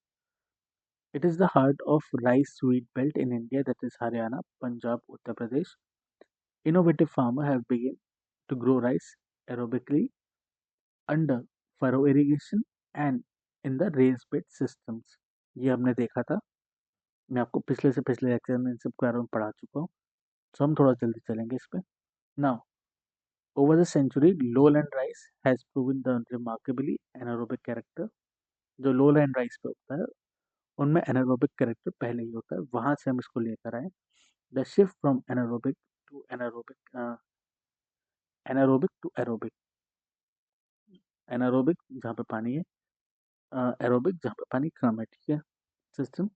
Speaker 1: It is the heart of rice wheat belt in India, that is Haryana, Punjab, Uttar Pradesh. Innovative farmer have begun to grow rice aerobically under furrow irrigation and in the raised bed systems. ये हमने देखा था. मैं आपको पिछले से पिछले lecture में इन सब के बारे में पढ़ा चुका हूँ. तो हम थोड़ा जल्दी चलेंगे इस पे. Now, over the century, lowland rice has proven the remarkably anaerobic character. जो lowland rice पे होता है उनमें anaerobic character पहले ही होता है, वहां से हम इसको लेकर आए. The shift from anaerobic to aerobic. anaerobic जहाँ पे पानी है, aerobic जहाँ पे पानी कम है. ठीक है. System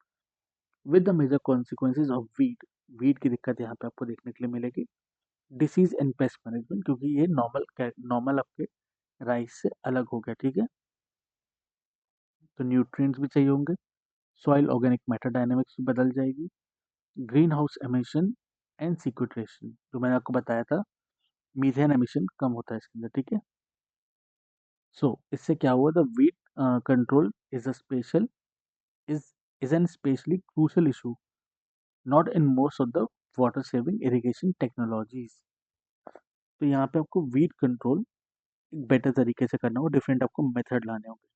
Speaker 1: with the major consequences of weed की दिक्कत यहाँ पे आपको देखने के लिए मिलेगी. डिसीज एंड पेस्ट मैनेजमेंट, क्योंकि ये नॉर्मल आपके राइस से अलग हो गया. ठीक है. तो न्यूट्रिएंट्स भी चाहिए होंगे. सॉइल ऑर्गेनिक मैटर डायनेमिक्स भी बदल जाएगी. Green house emission and sequestration, जो मैंने आपको बताया था, मीथेन एमिशन कम होता है इसके अंदर. ठीक है. सो इससे क्या हुआ? The wheat control is a special is is an specially crucial issue not in most of the water saving irrigation technologies. तो यहाँ पे आपको वीट कंट्रोल एक बेटर तरीके से करना होगा, डिफरेंट आपको मेथड लाने होंगे.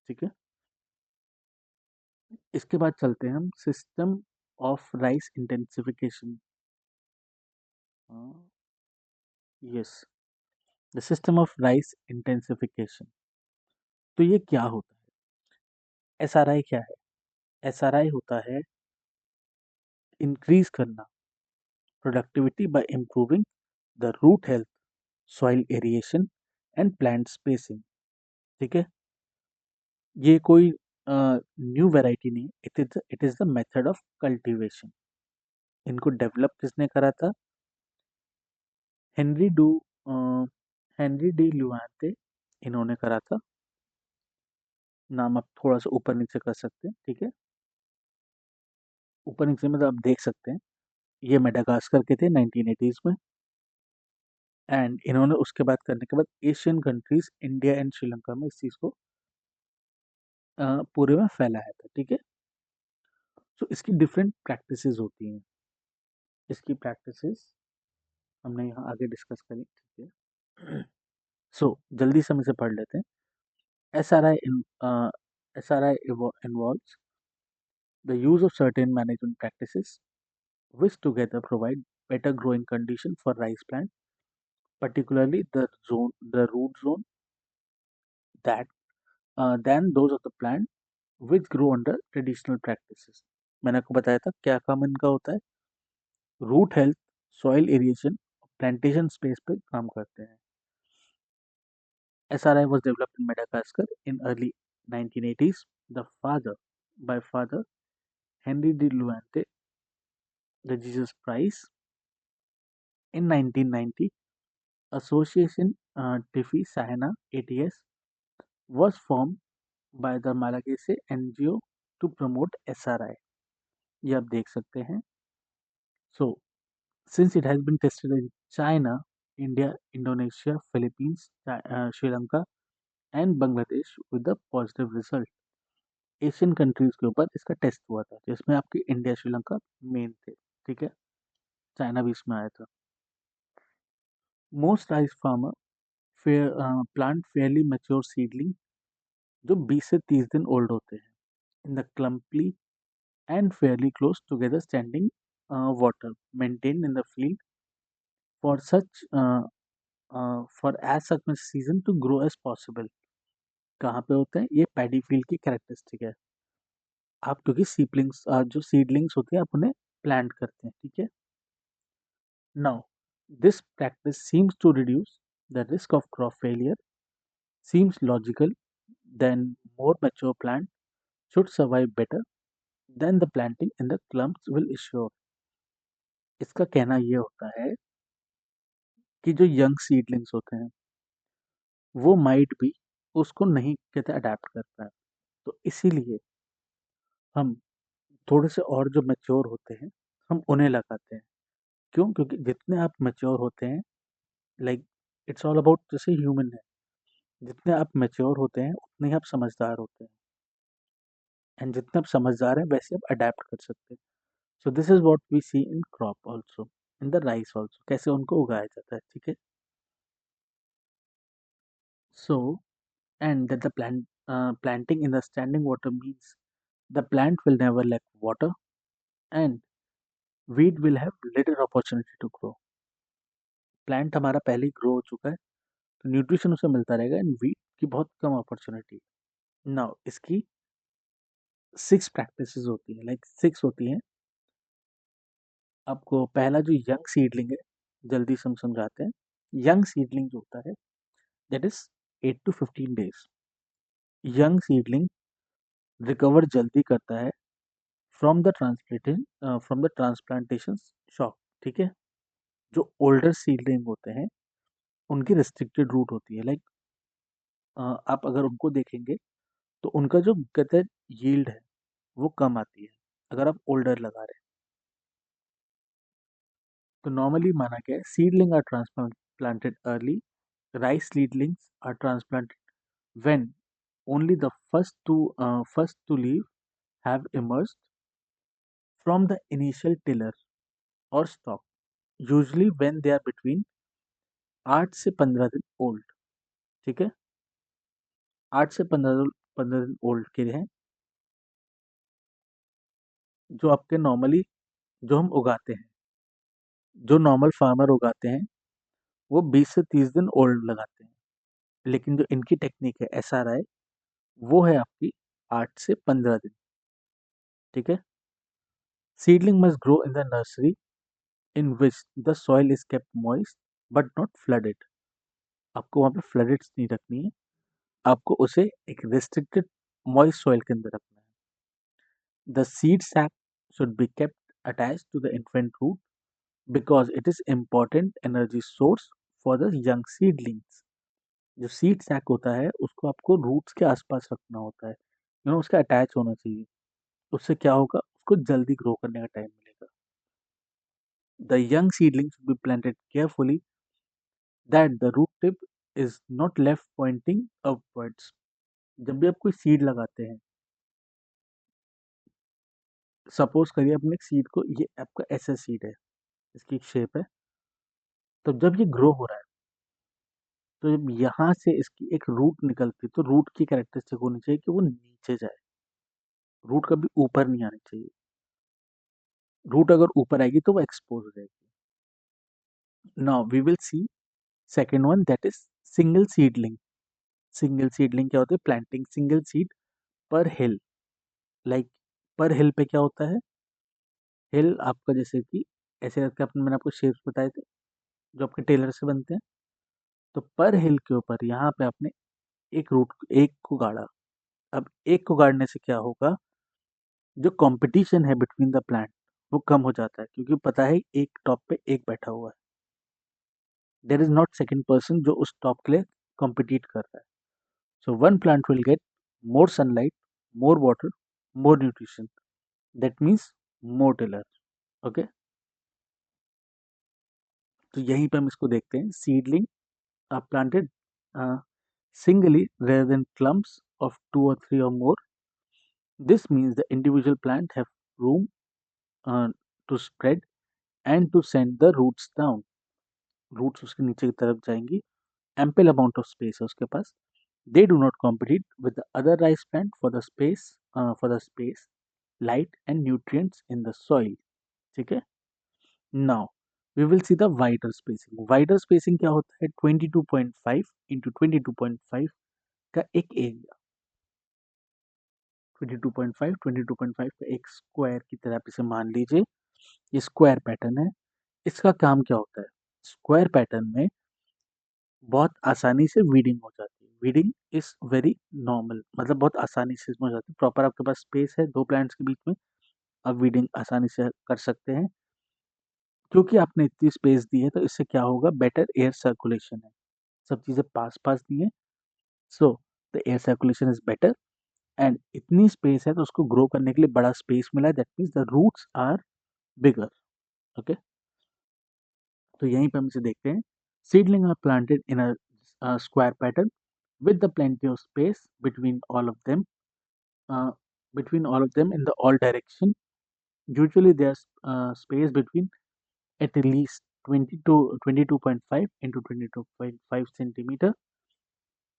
Speaker 1: ठीक है. इसके बाद चलते हैं हम system of rice intensification. Yes, the system of rice intensification. तो ये क्या होता है? एसआरआई क्या है? एसआरआई होता है इंक्रीज करना productivity by improving the root health, soil aeration and plant spacing. ठीक है. ये कोई न्यू वैरायटी नहीं, it is the method of cultivation. इनको डेवलप किसने करा था? Henri du Henri de Laulanie, इन्होंने करा था. नाम आप थोड़ा सा ऊपर नीचे कर सकते हैं. ठीक है. ऊपर नीचे में तो आप देख सकते हैं. ये मेडागास्कर के थे 1980s में. एंड इन्होंने उसके बाद करने के बाद Asian countries, India and Sri Lanka में इस चीज़ को पूरे में फैलाया था. ठीक है. तो इसकी डिफरेंट प्रैक्टिसेस होती हैं. इसकी प्रैक्टिसेस हमने यहाँ आगे डिस्कस करी. ठीक है. सो जल्दी से हम इसे पढ़ लेते हैं. S R I involves the use of certain management practices which together provide better growing condition for rice plant, particularly the root zone, that than those of the plant which grow under traditional practices. मैंने आपको बताया था क्या काम इनका होता है. Root health, soil aeration, plantation space पे काम करते हैं. SRI was developed in Madagascar in early 1980s. The father Henry de Luante, the Jesus Prize, in 1990. Association Tiffy Sahana ATS was formed by the Malagasy NGO to promote SRI. ये आप देख सकते हैं. So, since it has been tested in China, India, Indonesia, Philippines, Sri Lanka and Bangladesh with the positive result. Asian countries के ऊपर इसका test हुआ था जिसमें आपकी इंडिया, श्रीलंका मेन थे. ठीक है. चाइना भी इसमें आया था. Most rice farmer plant fairly mature seedling जो 20 से 30 दिन ओल्ड होते हैं in the clumply and fairly close together standing water maintained in the field. For such for as such much season to grow as possible. कहाँ पे होते हैं ये? पैडी फील्ड की कैरेक्टरिस्टिक है। आप क्योंकि सीपलिंग्स जो सीडलिंग्स होते हैं आप उन्हें प्लांट करते हैं, ठीक है। Now this practice seems to reduce the risk of crop failure, seems logical, then more mature plant should survive better than the planting in the clumps will assure। इसका कहना ये होता है कि जो यंग सीडलिंग्स होते हैं वो माइट भी उसको नहीं कहते अडेप्ट कर पाए, तो इसीलिए हम थोड़े से और जो मैच्योर होते हैं हम उन्हें लगाते हैं। क्यों? क्योंकि जितने आप मैच्योर होते हैं, लाइक इट्स ऑल अबाउट, जैसे ह्यूमन है, जितने आप मैच्योर होते हैं उतने ही आप समझदार होते हैं, एंड जितने आप समझदार हैं वैसे आप अडेप्ट कर सकते हैं। So this is what we see in crop also, in the rice also, कैसे उनको उगाया जाता है, ठीक है। So, and that the planting in the standing water means the plant will never lack water and weed will have little opportunity to grow। Plant हमारा पहले ही grow हो चुका है तो न्यूट्रिशन उसे मिलता रहेगा एंड वीड की बहुत कम अपॉर्चुनिटी है। नाउ इसकी 6 प्रैक्टिसेस होती हैं, लाइक 6 होती हैं। आपको पहला जो यंग सीडलिंग है, जल्दी से हम समझाते हैं। यंग सीडलिंग जो होता है that is 8 to 15 days। Young seedling recover जल्दी करता है फ्रॉम द ट्रांसप्लांटेशन शॉक, ठीक है। जो ओल्डर सीडलिंग होते हैं उनकी रिस्ट्रिक्टेड रूट होती है, लाइक आप अगर उनको देखेंगे तो उनका जो कहते हैं यील्ड है वो कम आती है अगर आप ओल्डर लगा रहे हैं। तो नॉर्मली माना गया है seedling are transplanted early, rice seedlings are transplanted when only the first to leave have emerged from the initial tiller or stalk, usually when they are between 8 से 15 दिन ओल्ड, ठीक है। 8 से 15 दिन ओल्ड के हैं जो आपके नॉर्मली जो हम उगाते हैं, जो नॉर्मल फार्मर उगाते हैं वो 20 से 30 दिन ओल्ड लगाते हैं, लेकिन जो इनकी टेक्निक है SRI वो है आपकी 8 से 15 दिन, ठीक है। Seedling must grow in the nursery in which the soil is kept moist but not flooded. आपको वहाँ पे फ्लडेड नहीं रखनी है, आपको उसे एक restricted moist soil के अंदर रखना है। The seed sac should be kept attached to the infant root because it is important energy source for the young seedlings। जो सीड सैक होता है उसको आपको रूट्स के आसपास रखना होता है, उसके अटैच होना चाहिए। उससे क्या होगा, उसको जल्दी ग्रो करने का टाइम मिलेगा। The young seedling should be planted carefully that the root tip is not left pointing upwards। जब भी आप कोई सीड लगाते हैं, सपोज करिए अपने एक सीड को, ये आपका ऐसा सीड है, इसकी एक शेप है, तो जब ये ग्रो हो रहा है तो जब यहाँ से इसकी एक रूट निकलती है तो रूट की कैरेक्टरिस्टिक होनी चाहिए कि वो नीचे जाए, रूट कभी ऊपर नहीं आनी चाहिए। रूट अगर ऊपर आएगी तो वो एक्सपोज हो जाएगी। Now we will see second one that is single seedling. Single seedling क्या होती है? प्लांटिंग सिंगल सीड पर हिल। लाइक पर हिल पे क्या होता है? हिल आपका जैसे कि ऐसे करके मैंने आपको शेप्स बताए थे जो आपके टेलर से बनते हैं, तो पर हिल के ऊपर यहाँ पे आपने एक को गाड़ा। अब एक को गाड़ने से क्या होगा, जो कंपटीशन है बिटवीन द प्लांट वो कम हो जाता है, क्योंकि पता है एक टॉप पे एक बैठा हुआ है, there is not second person जो उस टॉप के लिए कॉम्पिटिट कर रहा है। So one plant will get more sunlight, more water, more nutrition, that means more tiller. Okay, तो यहीं पे हम इसको देखते हैं। Seedling are planted singly rather than clumps of 2 or 3 or more। This means the individual plant have room to spread and to send the roots down। Roots उसके नीचे की तरफ जाएंगी, ample amount of space है उसके पास। They do not compete with the other rice plant for the space, light and nutrients in the soil, ठीक है। Now we will see the wider spacing. Wider spacing क्या होता है? 22.5 into 22.5 का एक area, 22.5 का एक स्क्वायर की तरह आप इसे मान लीजिए। ये स्क्वायर पैटर्न है। इसका काम क्या होता है? स्क्वायर पैटर्न में बहुत आसानी से वीडिंग हो जाती है। वीडिंग इज वेरी नॉर्मल, मतलब बहुत आसानी से इसमें हो जाती है। प्रॉपर आपके पास स्पेस है दो प्लांट्स के बीच में, आप वीडिंग आसानी से कर सकते हैं। क्योंकि आपने इतनी स्पेस दी है तो इससे क्या होगा? बेटर एयर सर्कुलेशन है, सब चीज़ें पास पास दी हैं, so the air circulation is better. And इतनी स्पेस है तो उसको ग्रो करने के लिए बड़ा स्पेस मिला है, that means the roots are bigger. Okay, तो यहीं पे हम इसे देखते हैं। Seedling are planted in a square pattern with the plenty of space between all of them in the all direction. Usually there's space between at least 20 to 22.5 into 22.5 centimeter.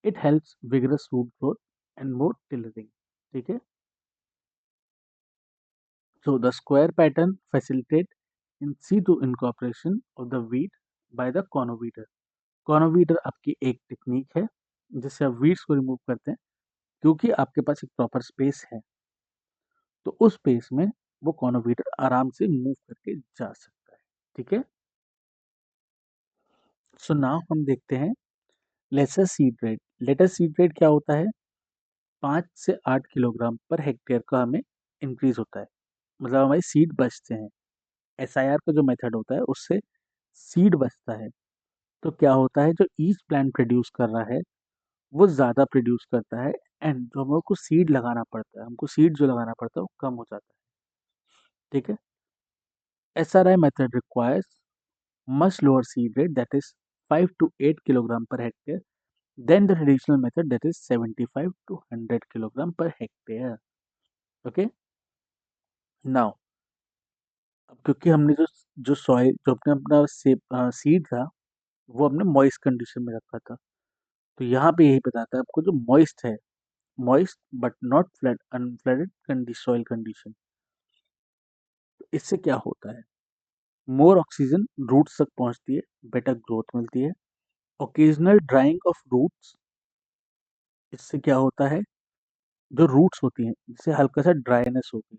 Speaker 1: It helps vigorous root growth and more tillering. ठीक है? So the square pattern facilitate in situ incorporation of the weed by the conoweeder. Conoweeder आपकी एक technique है जिससे आप weeds को remove करते हैं, क्योंकि आपके पास एक प्रॉपर स्पेस है, तो उस स्पेस में वो कॉनोवीटर आराम से मूव करके जा सकता है। ठीक है? सो नाउ हम देखते हैं lesser seed rate. Lesser seed rate क्या होता है? 5 से 8 किलोग्राम पर हेक्टेयर का हमें इंक्रीज होता है, मतलब हमारे सीड बचते हैं। एसआईआर का जो मेथड होता है उससे सीड बचता है। तो क्या होता है, जो ईच प्लांट प्रोड्यूस कर रहा है वो ज़्यादा प्रोड्यूस करता है, एंड जो हम लोग को सीड लगाना पड़ता है, हमको सीड जो लगाना पड़ता है वो कम हो जाता है। ठीक है? SRI method requires much lower seed rate, that is 5 to 8 kilogram per hectare, than the traditional method, that is 75 to 100 kilogram per hectare. Okay, now अब क्योंकि हमने जो जो सॉइल जो अपने अपना सीड था वो हमने मॉइस्ट कंडीशन में रखा था, तो यहाँ पे यही बताता है आपको जो मॉइस्ट है, moist but not flood unflooded soil condition. तो इससे क्या होता है? मोर ऑक्सीजन रूट्स तक पहुंचती है, बेटर ग्रोथ मिलती है। ओकेजनल ड्राइंग ऑफ रूट्स, इससे क्या होता है? जो रूट्स होती हैं जिससे हल्का सा ड्राइनेस होगी,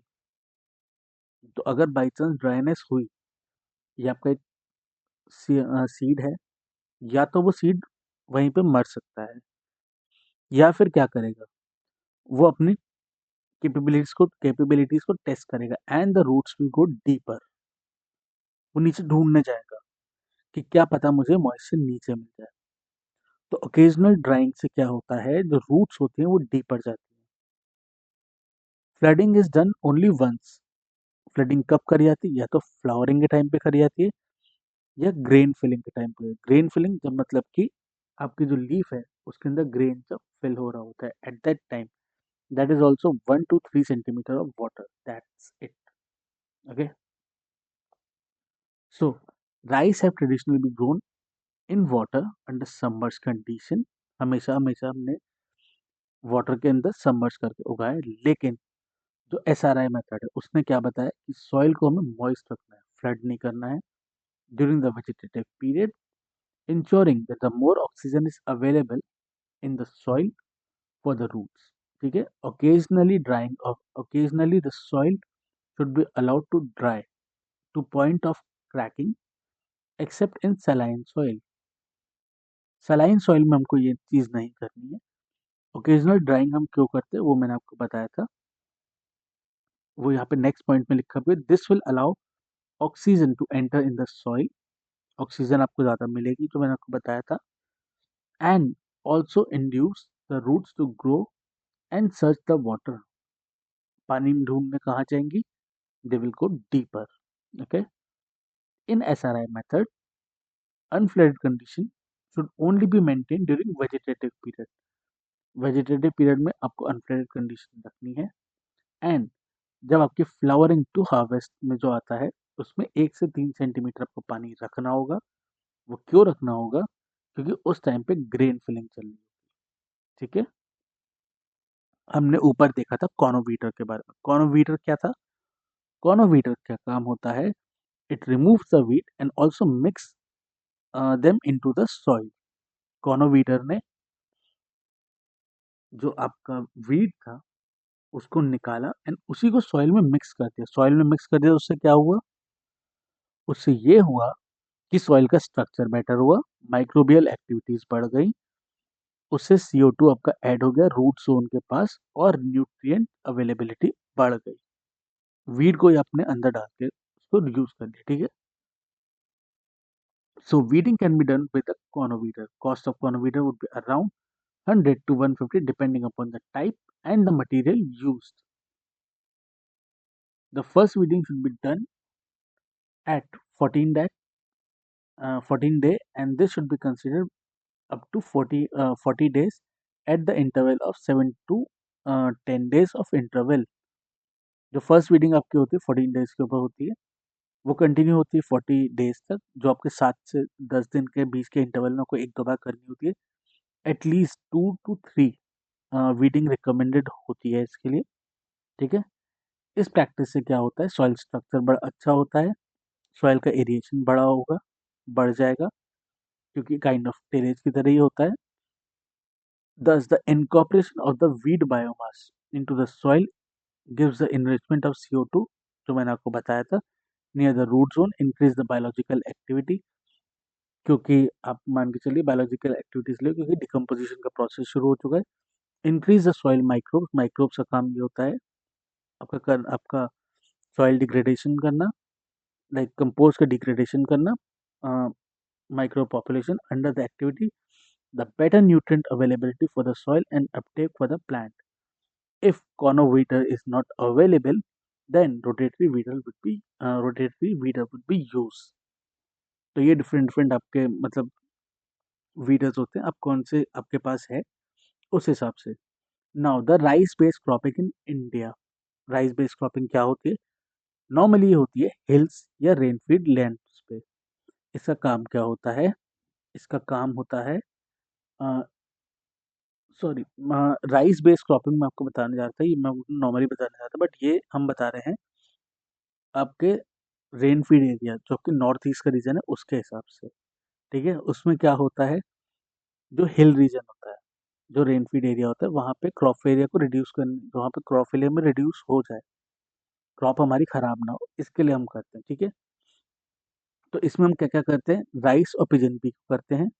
Speaker 1: तो अगर बाई चांस ड्राइनेस हुई, ये आपका एक सीड है, या तो वो सीड वहीं पे मर सकता है, या फिर क्या करेगा, वो अपनी कैपेबिलिटीज को टेस्ट करेगा, and the roots will go deeper. वो नीचे ढूंढने जाएगा कि क्या पता मुझे मॉइस्चर नीचे मिल जाए। तो ओकेजनल ड्राइंग से क्या होता है, जो रूट्स होती हैं वो डीपर जाती हैं। Flooding is done only once. Flooding कब करी जाती है? या तो फ्लावरिंग के टाइम पे करी जाती है, या ग्रेन फिलिंग के टाइम पे। ग्रेन फिलिंग जब मतलब कि आपकी जो लीफ है उसके अंदर ग्रेन जब फिल हो रहा होता है, at that time that is also 1 to 3 centimeter of water, that's it. Okay, so rice have traditionally B grown in water under submerge condition. हमेशा हमेशा हमने वाटर के अंदर सबमर्ज करके उगाए, लेकिन जो एसआरआई मेथड है उसने क्या बताया कि सॉइल को हमें मॉइस्ट रखना है, फ्लड नहीं करना है during the vegetative period, ensuring that the more oxygen is available in the soil for the roots. ठीक है? Occasionally the soil should be allowed to dry to point of cracking except in saline soil. saline soil में हमको ये चीज़ नहीं करनी है। Occasional drawing हम क्यों करते हैं वो मैंने आपको बताया था, वो यहाँ पे नेक्स्ट पॉइंट में लिखा हुआ है। This will allow oxygen to enter in the soil. Oxygen आपको ज़्यादा मिलेगी जो मैंने आपको बताया था, and also induce the roots to grow and search the water. पानी में ढूंढने कहाँ जाएंगी? They will go deeper. Okay, in SRI method unflooded condition should only be maintain during vegetative period. Vegetative period में आपको अनफ्लडेड कंडीशन रखनी है, and जब आपकी फ्लावरिंग टू हार्वेस्ट में जो आता है उसमें 1 से 3 सेंटीमीटर आपको पानी रखना होगा। वो क्यों रखना होगा? क्योंकि उस टाइम पे ग्रेन फिलिंग चल रही है। ठीक है? हमने ऊपर देखा था कॉनोवीटर के बारे में। कॉनोवीटर क्या था? कॉनोवीटर क्या काम होता है? It removes the weed and also mix them into the soil. कॉर्नोवीटर ने जो आपका वीड था उसको निकाला एंड उसी को सॉइल में मिक्स कर दिया। सॉइल में मिक्स कर दिया, उससे क्या हुआ? उससे ये हुआ कि सॉइल का स्ट्रक्चर बेटर हुआ, माइक्रोबियल एक्टिविटीज बढ़ गई, उससे CO2 आपका ऐड हो गया रूट जोन के पास और न्यूट्रिएंट अवेलेबिलिटी बढ़ गई। वीड को ही आपने अंदर डाल के उसको यूज कर दिया, ठीक है। So weeding can be done with a conoweeder. Cost of conoweeder would be around 100 to 150 depending upon the type and the material used. The first weeding should be done at 14 day and this should be considered up to 40 days at the interval of 7 to 10 days of interval. जो first weeding आपकी होती है 14 days के ऊपर होती है, वो continue होती है 40 डेज तक, जो आपके 7 से 10 दिन के बीच के इंटरवल में कोई एक दो बार करनी होती है। एटलीस्ट 2 to 3 वीडिंग रिकमेंडेड होती है इसके लिए, ठीक है। इस प्रैक्टिस से क्या होता है, सॉइल स्ट्रक्चर बड़ा अच्छा होता है, सॉइल का एरिएशन बड़ा होगा, बढ़ जाएगा, क्योंकि काइंड ऑफ टेरेज की तरह ही होता है। Thus, the incorporation of the weed biomass into the soil gives the enrichment of CO2, जो मैंने आपको बताया था, near the root zone, increase the biological activity, क्योंकि आप मान के चलिए बायोलॉजिकल एक्टिविटीज ले, क्योंकि डिकम्पोजिशन का प्रोसेस शुरू हो चुका है। Increase the soil microbes, microbes का काम ये होता है आपका सॉइल डिग्रेडेशन करना, लाइक कंपोस्ट का डिग्रेडेशन करना, micro population under the activity, the better nutrient availability for the soil and Uptake for the plant. If conoweeder is not available, then rotatory weeder would be used. तो ये different different आपके मतलब वीडर्स होते हैं, आप कौन से आपके पास है उस हिसाब से। Now the rice based cropping in India. Rice based cropping क्या होती है? नॉर्मली ये होती है हिल्स या रेनफील्ड लैंड्स पे। इसका काम क्या होता है? इसका काम होता है सॉरी, राइस बेस्ड क्रॉपिंग में आपको बताने जा रहा था, ये मैं नॉर्मली बताने जा रहा था, बट ये हम बता रहे हैं आपके रेनफील्ड एरिया, जो आपके नॉर्थ ईस्ट का रीजन है उसके हिसाब से, ठीक है। उसमें क्या होता है, जो हिल रीजन होता है, जो रेनफील्ड एरिया होता है, वहाँ पे क्रॉप एरिया को रिड्यूस करने, वहाँ पे क्रॉप एरिया में रिड्यूस हो जाए, क्रॉप हमारी खराब ना हो, इसके लिए हम करते हैं, ठीक है। तो इसमें हम क्या क्या करते हैं, राइस और पिजन पी को करते हैं,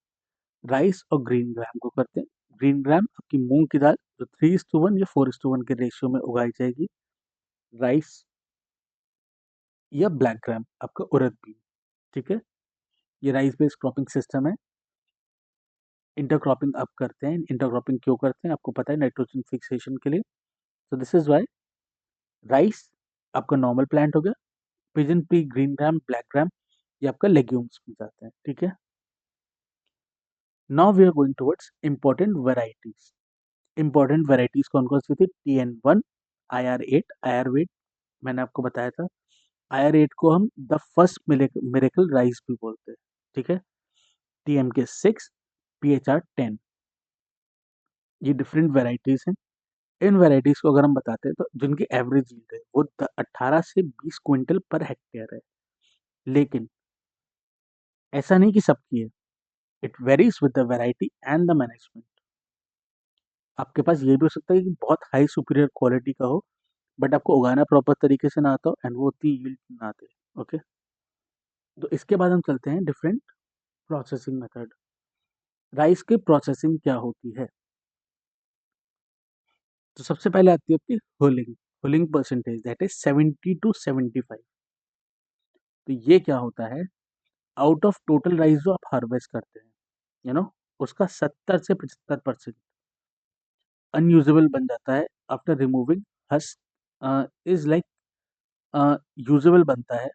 Speaker 1: राइस और ग्रीन ग्राम को करते हैं। ग्रीन ग्राम आपकी मूंग की दाल, जो 3:1 या 4:1 के रेशियो में उगाई जाएगी। राइस या ब्लैक ग्राम आपका उड़द बीन, ठीक है। ये राइस बेस्ड क्रॉपिंग सिस्टम है। इंटरक्रॉपिंग आप करते हैं, इंटरक्रॉपिंग क्यों करते हैं आपको पता है, नाइट्रोजन फिक्सेशन के लिए। तो दिस इज वाई राइस आपका नॉर्मल प्लांट हो गया, pigeon pea, green gram, black gram, ये आपका लेग्यूम्स में जाते हैं, ठीक है। Now we are going towards important varieties. Important varieties कौन कौन सी थी? TN1, IR8, IR8 मैंने आपको बताया था। IR8 को हम द फर्स्ट मिरेकल राइस भी बोलते हैं, ठीक है। TMK6, PHR10, ये डिफरेंट वेराइटीज हैं। इन वेराइटीज को अगर हम बताते हैं तो जिनकी एवरेज यील्ड है वो 18 से 20 क्विंटल पर हेक्टेयर है, लेकिन ऐसा नहीं कि सबकी है, it varies with the variety and the management. आपके पास ये भी हो सकता है कि बहुत हाई सुपीरियर क्वालिटी का हो, बट आपको उगाना प्रॉपर तरीके से ना आता हो एंड वो उतनी यील्ड ना आते, ओके। तो इसके बाद हम चलते हैं डिफरेंट प्रोसेसिंग मेथड। राइस की प्रोसेसिंग क्या होती है? तो सबसे पहले आती है आपकी हुलिंग। हुलिंग परसेंटेज दैट इज 70 to 75। तो ये क्या होता है, आउट ऑफ टोटल राइस जो आप हार्वेस्ट करते हैं, यू नो, उसका 70 से 75% अनयूजेबल बन जाता है after removing husk, is like usable बनता है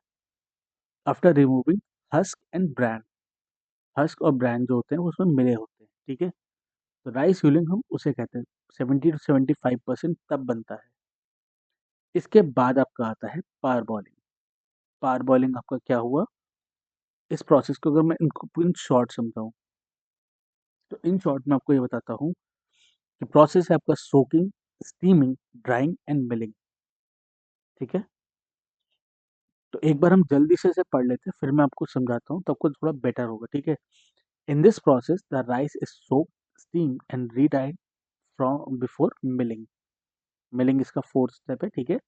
Speaker 1: after removing husk and brand. Husk और ब्रांड जो होते हैं वो उसमें मिले होते हैं, ठीक है। तो राइस ह्यूलिंग हम उसे कहते हैं, 70 to 75% तब बनता है। इसके बाद आपका आता है पार बॉइलिंग। पार बॉइलिंग आपका क्या हुआ, इस प्रोसेस को अगर मैं इनको इन शॉर्ट समझाऊं, तो इन शॉर्ट में आपको ये बताता हूँ कि प्रोसेस है आपका soaking, steaming, drying and milling, ठीक है। तो एक बार हम जल्दी से इसे पढ़ लेते हैं, फिर मैं आपको समझाता हूँ, तो आपको थोड़ा बेटर होगा, ठीक है। In this process the rice is soaked, steamed and redried from before milling. Milling इसका फोर्थ स्टेप है, ठीक है।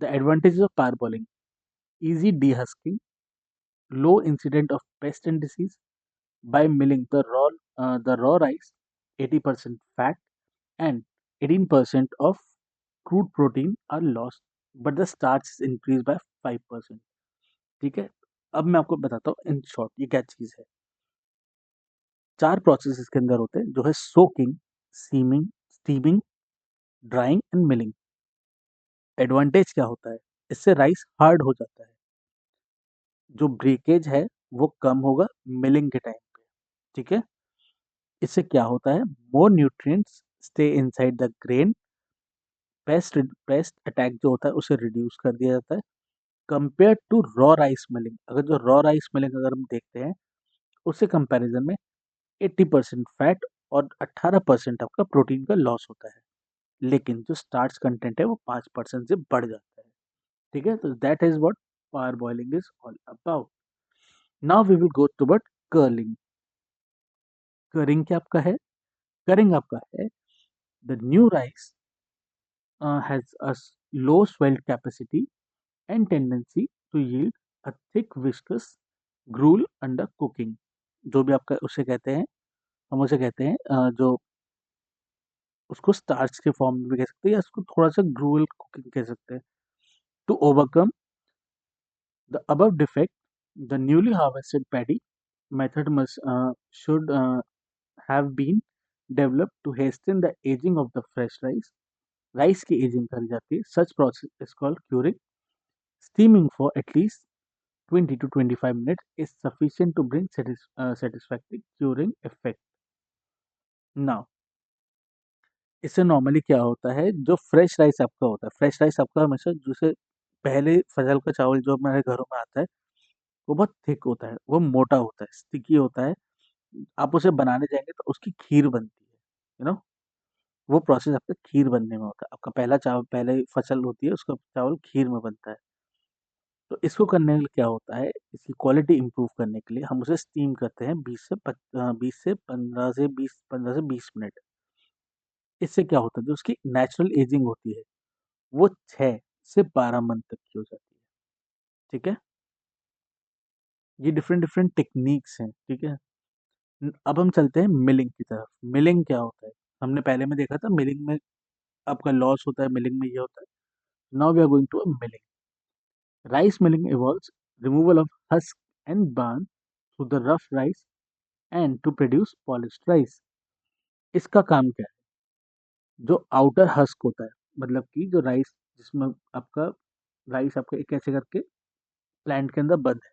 Speaker 1: The advantages of parboiling: easy dehusking, low incident of pest and disease. By milling the raw rice, 80% fat and 18% of crude protein are lost, but the starch is increased by 5%. ठीक है। अब मैं आपको बताता हूँ इन शॉर्ट ये क्या चीज़ है। चार प्रोसेस इसके अंदर होते हैं, जो है soaking, seeming, steaming, drying and milling. Advantage क्या होता है, इससे राइस हार्ड हो जाता है, जो ब्रेकेज है वो कम होगा मिलिंग के टाइम पे, ठीक है। इससे क्या होता है, more nutrients stay inside the grain, pest attack जो होता है उसे रिड्यूस कर दिया जाता है compare to raw rice milling. अगर जो रॉ राइस मिलिंग अगर हम देखते हैं, उससे कंपैरिजन में 80% फैट और 18% आपका प्रोटीन का लॉस होता है, लेकिन जो स्टार्च कंटेंट है वो 5% से बढ़ जाता है, ठीक है। तो that is what parboiling is all about. Now we will go to but curing. Curing क्या आपका है, करिंग आपका है the new rice has a low swell capacity and tendency to yield a thick viscous gruel under cooking। जो भी आपका उसे कहते हैं, हम उसे कहते हैं जो उसको स्टार्च के फॉर्म में भी कह सकते हैं या उसको थोड़ा सा ग्रूअल कुकिंग कह सकते हैं। To overcome the above defect, the newly harvested paddy method must should have been developed to hasten the aging of the fresh rice। Rice की एजिंग करी जाती है, सच process is called curing. Steaming for at least 20 to 25 minutes is sufficient to bring satisfactory curing effect। Now, इससे normally क्या होता है, जो fresh rice आपका होता है, फ्रेश राइस आपका हमेशा जैसे पहले फसल का चावल जो हमारे घरों में आता है, वो बहुत थिक होता है, वो मोटा होता है, स्टिकी होता है। आप उसे बनाने जाएंगे तो उसकी खीर बनती है, यू नो। वो प्रोसेस आपका खीर बनने में होता है। आपका पहला चावल, पहले फसल होती है, उसका चावल खीर में बनता है। तो इसको करने के लिए क्या होता है, इसकी क्वालिटी इंप्रूव करने के लिए हम उसे स्टीम करते हैं 20 से 15 से 20 मिनट। इससे क्या होता है, जो उसकी नेचुरल एजिंग होती है वो 6 से 12 मंथ तक की हो जाती है, ठीक है। ये डिफरेंट डिफरेंट टेक्निक्स हैं, ठीक है। अब हम चलते हैं मिलिंग की तरफ। मिलिंग क्या होता है, हमने पहले में देखा था मिलिंग में आपका लॉस होता है, मिलिंग में ये होता है। Now we are going to a milling. Rice milling involves removal of husk and bran through the rough rice and to produce polished rice. इसका काम क्या है, जो आउटर हस्क होता है, मतलब कि जो राइस जिसमें आपका राइस आपका एक ऐसे करके प्लांट के अंदर बंद है,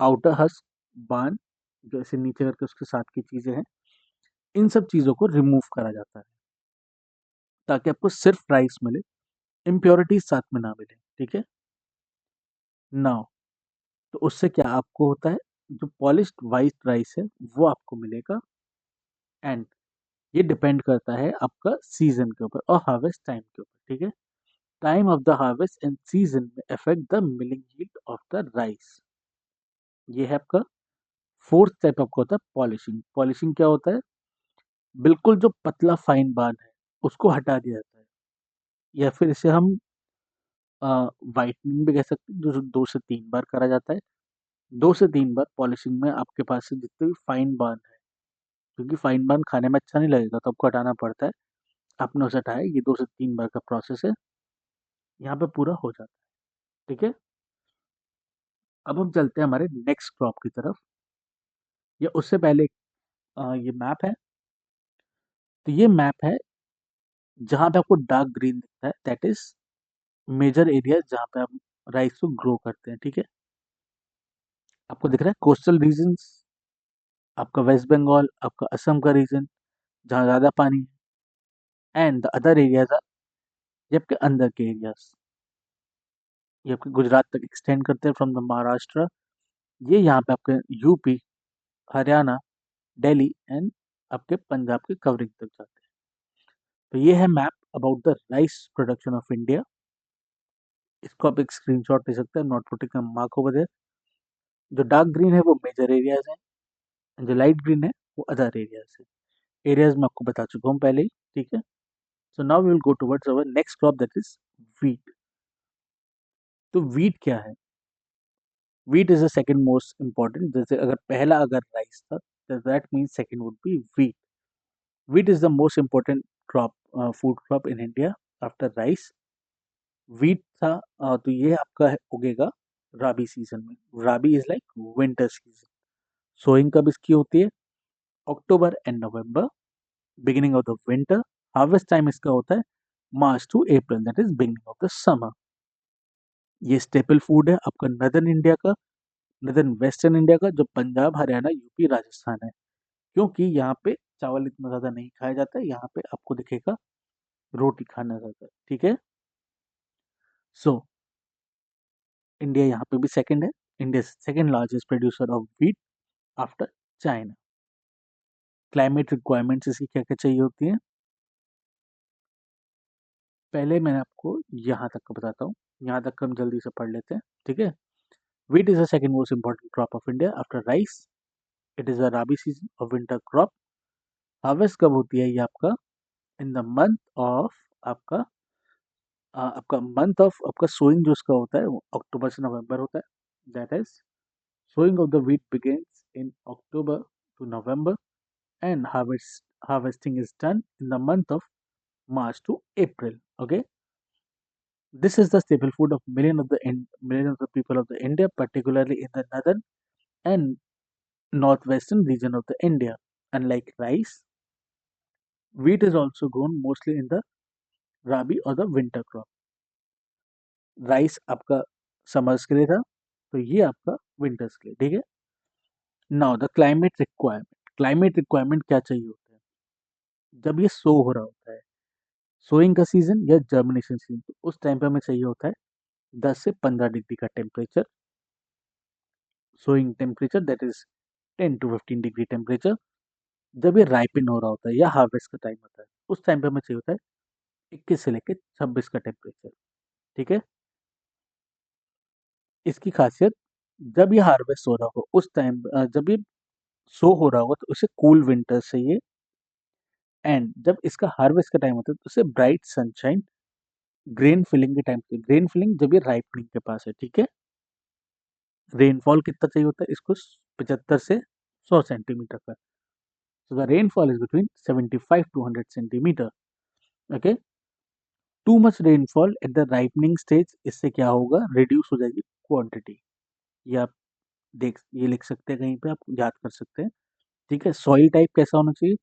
Speaker 1: आउटर हस्क, बार्न जो ऐसे नीचे करके उसके साथ की चीजें हैं, इन सब चीजों को रिमूव करा जाता है ताकि आपको सिर्फ राइस मिले, इम्प्योरिटीज साथ में ना मिले, ठीक है। नाउ, तो उससे क्या आपको होता है, जो पॉलिश्ड वाइट राइस है वो आपको मिलेगा। एंड ये डिपेंड करता है आपका सीजन के ऊपर और हार्वेस्ट टाइम के ऊपर, ठीक है। Time of the harvest and season में affect the milling yield of the rice. ये है आपका फोर्थ स्टेप, आपका होता है पॉलिशिंग। पॉलिशिंग क्या होता है, बिल्कुल जो पतला फाइन बार है उसको हटा दिया जाता है, या फिर इसे हम वाइटनिंग भी कह सकते हैं, जो 2 से 3 बार करा जाता है। 2 से 3 बार पॉलिशिंग में आपके पास से जितने भी फाइन बार है, क्योंकि फाइन बार खाने में अच्छा नहीं लगेगा तो आपको हटाना पड़ता है, आपने उसे हटाया, ये 2 से 3 बार का प्रोसेस है, यहाँ पे पूरा हो जाता है, ठीक है। अब हम चलते हैं हमारे नेक्स्ट क्रॉप की तरफ, या उससे पहले ये मैप है। तो ये मैप है, जहाँ पे आपको डार्क ग्रीन दिखता है, दैट इज मेजर एरिया जहाँ पे आप राइस को ग्रो करते हैं, ठीक है। आपको दिख रहा है कोस्टल रीजन्स, आपका वेस्ट बंगाल, आपका असम का रीजन जहाँ ज़्यादा पानी है, and the other areas are ये आपके अंदर के एरियाज, ये आपके गुजरात तक एक्सटेंड करते हैं फ्रॉम द महाराष्ट्र। ये यहाँ पे आपके यूपी, हरियाणा, दिल्ली एंड आपके पंजाब के कवरिंग तक जाते हैं। तो ये है map about the rice production of India. इसको आप एक स्क्रीनशॉट ले सकते हैं, not putting a mark over there. जो डार्क ग्रीन है वो मेजर एरियाज हैं, जो लाइट ग्रीन है वो अदर एरियाज है। एरियाज मैं आपको बता चुका हूँ पहले ही, ठीक है। So now we will go towards our next crop that is wheat. तो वीट क्या है? Wheat is the second most important. जैसे अगर पहला अगर राइस था, तो that means second would be wheat. Wheat is the most important crop, food crop in India after rice. Wheat था, तो ये आपका उगेगा राबी सीजन में। Rabi is like winter season. Sowing कब इसकी होती है? October and November, beginning of the winter. Harvest time इसका होता है March two April, that is beginning of the summer. ये स्टेपल फूड है आपका नदर्न इंडिया का, नदर्न वेस्टर्न इंडिया का, जो पंजाब, हरियाणा, यूपी, राजस्थान है। क्योंकि यहाँ पे चावल इतना ज़्यादा नहीं खाया जाता है, यहाँ पे आपको दिखेगा रोटी खाना ज़्यादा है, ठीक है। सो इंडिया यहाँ पे भी सेकंड है। India second largest producer of wheat after China. Climate requirements इसकी क्या क्या चाहिए होती हैं? पहले मैं आपको यहाँ तक का बताता हूँ, यहाँ तक का हम जल्दी से पढ़ लेते हैं, ठीक है। Wheat is the second most important crop of India after rice. It is a rabi season of winter crop. Harvest कब होती है ये आपका? इन द मंथ ऑफ आपका आपका मंथ ऑफ आपका सोइंग जो उसका होता है वो अक्टूबर से नवंबर होता है। That is sowing of the wheat begins in October to November and harvesting is done in the month of March to April. Okay, this is the staple food of million of the people of the India, particularly in the northern and northwestern region of the India. Unlike rice, wheat is also grown mostly in the rabi or the winter crop. Rice आपका summers के लिए था, तो ये आपका winters के लिए, ठीक है। नाउ द क्लाइमेट रिक्वायरमेंट क्या चाहिए होता है जब ये सो हो रहा होता है? सोइंग का सीजन या जर्मिनेशन सीजन, तो उस टाइम पे हमें चाहिए होता है 10 से 15 डिग्री का temperature. Sowing temperature that is 10 to 15 degree temperature. जब ये राइपिन हो रहा होता है या हार्वेस्ट का टाइम होता है, उस टाइम पे हमें चाहिए होता है 21 से लेकर 26 का टेम्परेचर, ठीक है। इसकी खासियत, जब ये हार्वेस्ट हो रहा हो उस टाइम, जब ये सो हो रहा होगा तो उसे कूल विंटर चाहिए। एंड जब इसका हार्वेस्ट का टाइम होता है तो उसे ब्राइट सनशाइन, ग्रेन फिलिंग के टाइम पे। ग्रेन फिलिंग जब ये राइपनिंग के पास है, ठीक है। रेनफॉल कितना चाहिए होता है इसको? 75 से 100 सेंटीमीटर का। So the rainfall is between 75 to 100 centimetre. Okay, too much rainfall at the ripening stage, इससे क्या होगा? रिड्यूस हो जाएगी क्वांटिटी। ये आप ये लिख सकते हैं, कहीं पे आप याद कर सकते हैं, ठीक है। सॉइल टाइप कैसा होना चाहिए?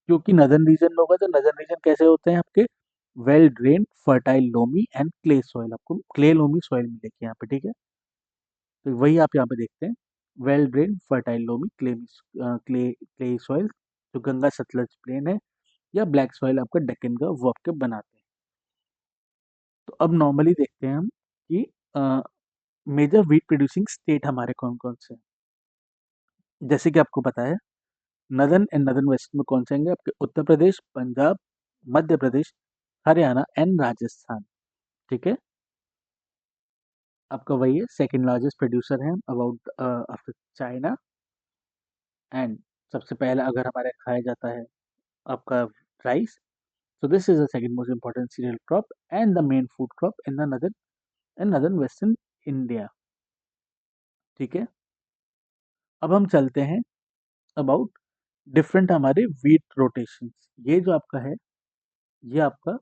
Speaker 1: क्योंकि नदर्न रीजन में होगा, तो नदर्न रीजन कैसे होते हैं आपके? Well drain, fertile loamy and clay soil. आपको क्ले लोमी सॉइल मिलेगी यहाँ पे, ठीक है। तो वही आप यहाँ पे देखते हैं, well drain, fertile loamy, clay soil, जो गंगा सतलज प्लेन है, या ब्लैक सॉइल आपका डेक्कन का वो आपके बनाते हैं। तो अब नॉर्मली देखते हैं हम कि मेजर व्हीट प्रोड्यूसिंग स्टेट हमारे कौन कौन से हैं। जैसे कि आपको पता है, नदर्न एंड नदर्न वेस्ट में कौन से आएंगे आपके? उत्तर प्रदेश, पंजाब, मध्य प्रदेश, हरियाणा एंड राजस्थान, ठीक है। आपका वही है, सेकंड लार्जेस्ट प्रोड्यूसर है अबाउट आफ्टर चाइना। एंड सबसे पहला अगर हमारे खाया जाता है आपका rice, so this is the second most important cereal crop and the main food crop in the northern western India, ठीक है। अब हम चलते हैं अबाउट डिफरेंट हमारे व्हीट रोटेशंस। ये जो आपका है, ये आपका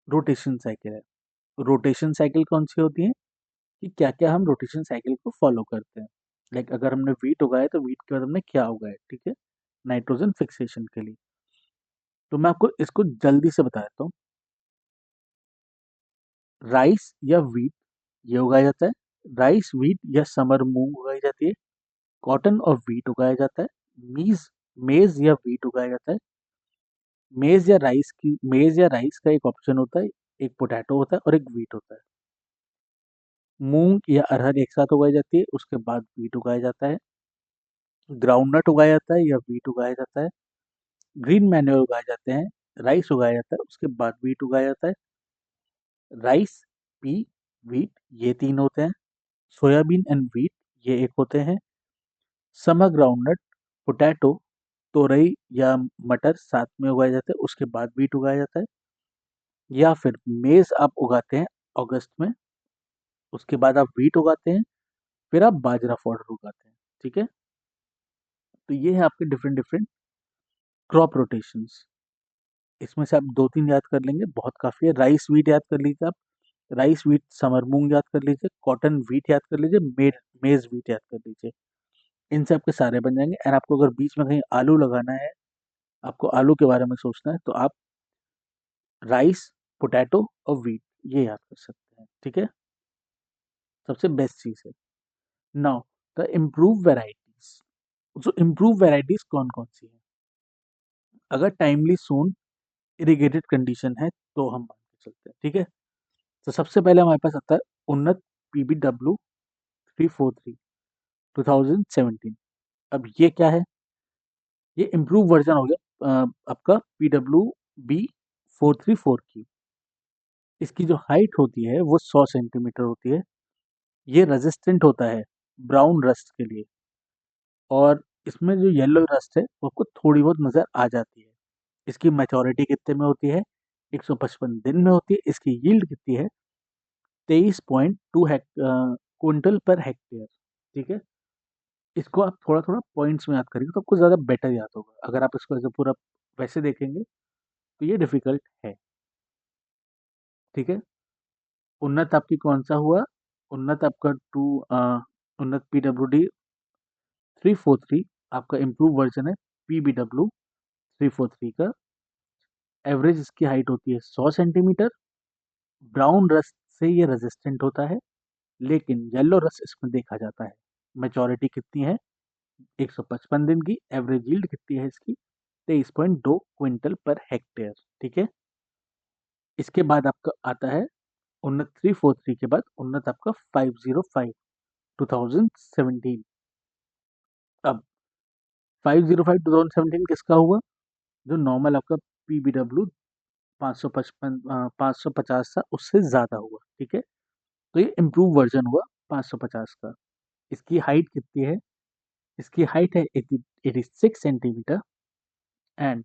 Speaker 1: रोटेशन साइकिल है। रोटेशन साइकिल कौन सी होती है कि क्या क्या हम रोटेशन साइकिल को फॉलो करते हैं? लाइक अगर हमने व्हीट उगाया तो व्हीट के बाद हमने क्या उगाया, ठीक है, नाइट्रोजन फिक्सेशन के लिए। तो मैं आपको इसको जल्दी से बता देता हूँ। राइस या व्हीट ये उगाया जाता है, राइस, व्हीट या समर मूंग उगाई जाती है, कॉटन और व्हीट उगाया जाता है, मीज मेज या व्हीट उगाया जाता है। मेज या राइस का एक ऑप्शन होता है, एक पोटैटो होता है और एक व्हीट होता है। मूंग या अरहर एक साथ उगाई जाती है, उसके बाद व्हीट उगाया जाता है। ग्राउंडनट उगाया जाता है या व्हीट उगाया जाता है। ग्रीन मैन्योर उगाए जाते हैं, राइस उगाया जाता है, उसके बाद व्हीट उगाया जाता है। राइस पी, व्हीट, ये 3 होते हैं। सोयाबीन एंड व्हीट, ये एक होते हैं। समर ग्राउंडनट, पोटैटो, तोरई या मटर साथ में उगाए जाते हैं, उसके बाद व्हीट उगाया जाता है। या फिर मेज़ आप उगाते हैं अगस्त में, उसके बाद आप व्हीट उगाते हैं, फिर आप बाजरा फॉडर उगाते हैं। ठीक है? तो ये है आपके डिफरेंट डिफरेंट क्रॉप रोटेशंस। इसमें से आप 2-3 याद कर लेंगे, बहुत काफ़ी है। राइस व्हीट याद कर लीजिए आप, राइस व्हीट समर मूंग याद कर लीजिए, कॉटन व्हीट याद कर लीजिए, मेज़ व्हीट याद कर लीजिए। इनसे आपके सारे बन जाएँगे। एंड आपको अगर बीच में कहीं आलू लगाना है, आपको आलू के बारे में सोचना है, तो आप राइस, पोटैटो और व्हीट ये याद कर सकते हैं। ठीक है? सबसे बेस्ट चीज़ है। Now the improve varieties. जो इम्प्रूव वैराइटीज़ कौन-कौन सी हैं? अगर टाइमली सोन इरिगेटेड कंडीशन है, तो हम मान के चलते हैं। ठीक है? तो सबसे पहले हमारे पास आता है उन्नत पीबीडब्ल्यू 343 2017। अब ये क्या है? ये इम्प्रूव वर्जन हो गया आपका पीडब्ल्यू बी 434 की। इसकी जो हाइट होती है वो 100 सेंटीमीटर होती है। ये रेजिस्टेंट होता है ब्राउन रस्ट के लिए, और इसमें जो येलो रस्ट है वो आपको थोड़ी बहुत नज़र आ जाती है। इसकी मैच्योरिटी कितने में होती है? 155 दिन में होती है। इसकी यील्ड कितनी है? 23.2 क्विंटल पर हेक्टेयर। ठीक है? इसको आप थोड़ा-थोड़ा पॉइंट्स में याद करेंगे तो आपको ज़्यादा बेटर याद होगा। अगर आप इसको ऐसे पूरा वैसे देखेंगे तो ये डिफ़िकल्ट है। ठीक है? उन्नत आपकी कौन-सा हुआ? उन्नत आपका उन्नत पीडब्ल्यूडी 343 आपका इम्प्रूव वर्ज़न है पीबीडब्ल्यू 343 का। एवरेज इसकी हाइट होती है 100 सेंटीमीटर। ब्राउन रस्ट से ये रेज़िस्टेंट होता है, लेकिन येलो रस्ट इसमें देखा जाता है। मैच्योरिटी कितनी है? 155 दिन की। एवरेज यील्ड कितनी है इसकी? 23.2 क्विंटल पर हेक्टेयर। ठीक है? इसके बाद आपका आता है उन्नत 343 के बाद उन्नत आपका 505 2017। अब 505 2017 किसका हुआ? जो नॉर्मल आपका पीबीडब्ल्यू 550 था, उससे ज़्यादा हुआ। ठीक है? तो ये इम्प्रूव वर्जन हुआ 550 का। इसकी हाइट कितनी है? इसकी हाइट है 86 सेंटीमीटर। एंड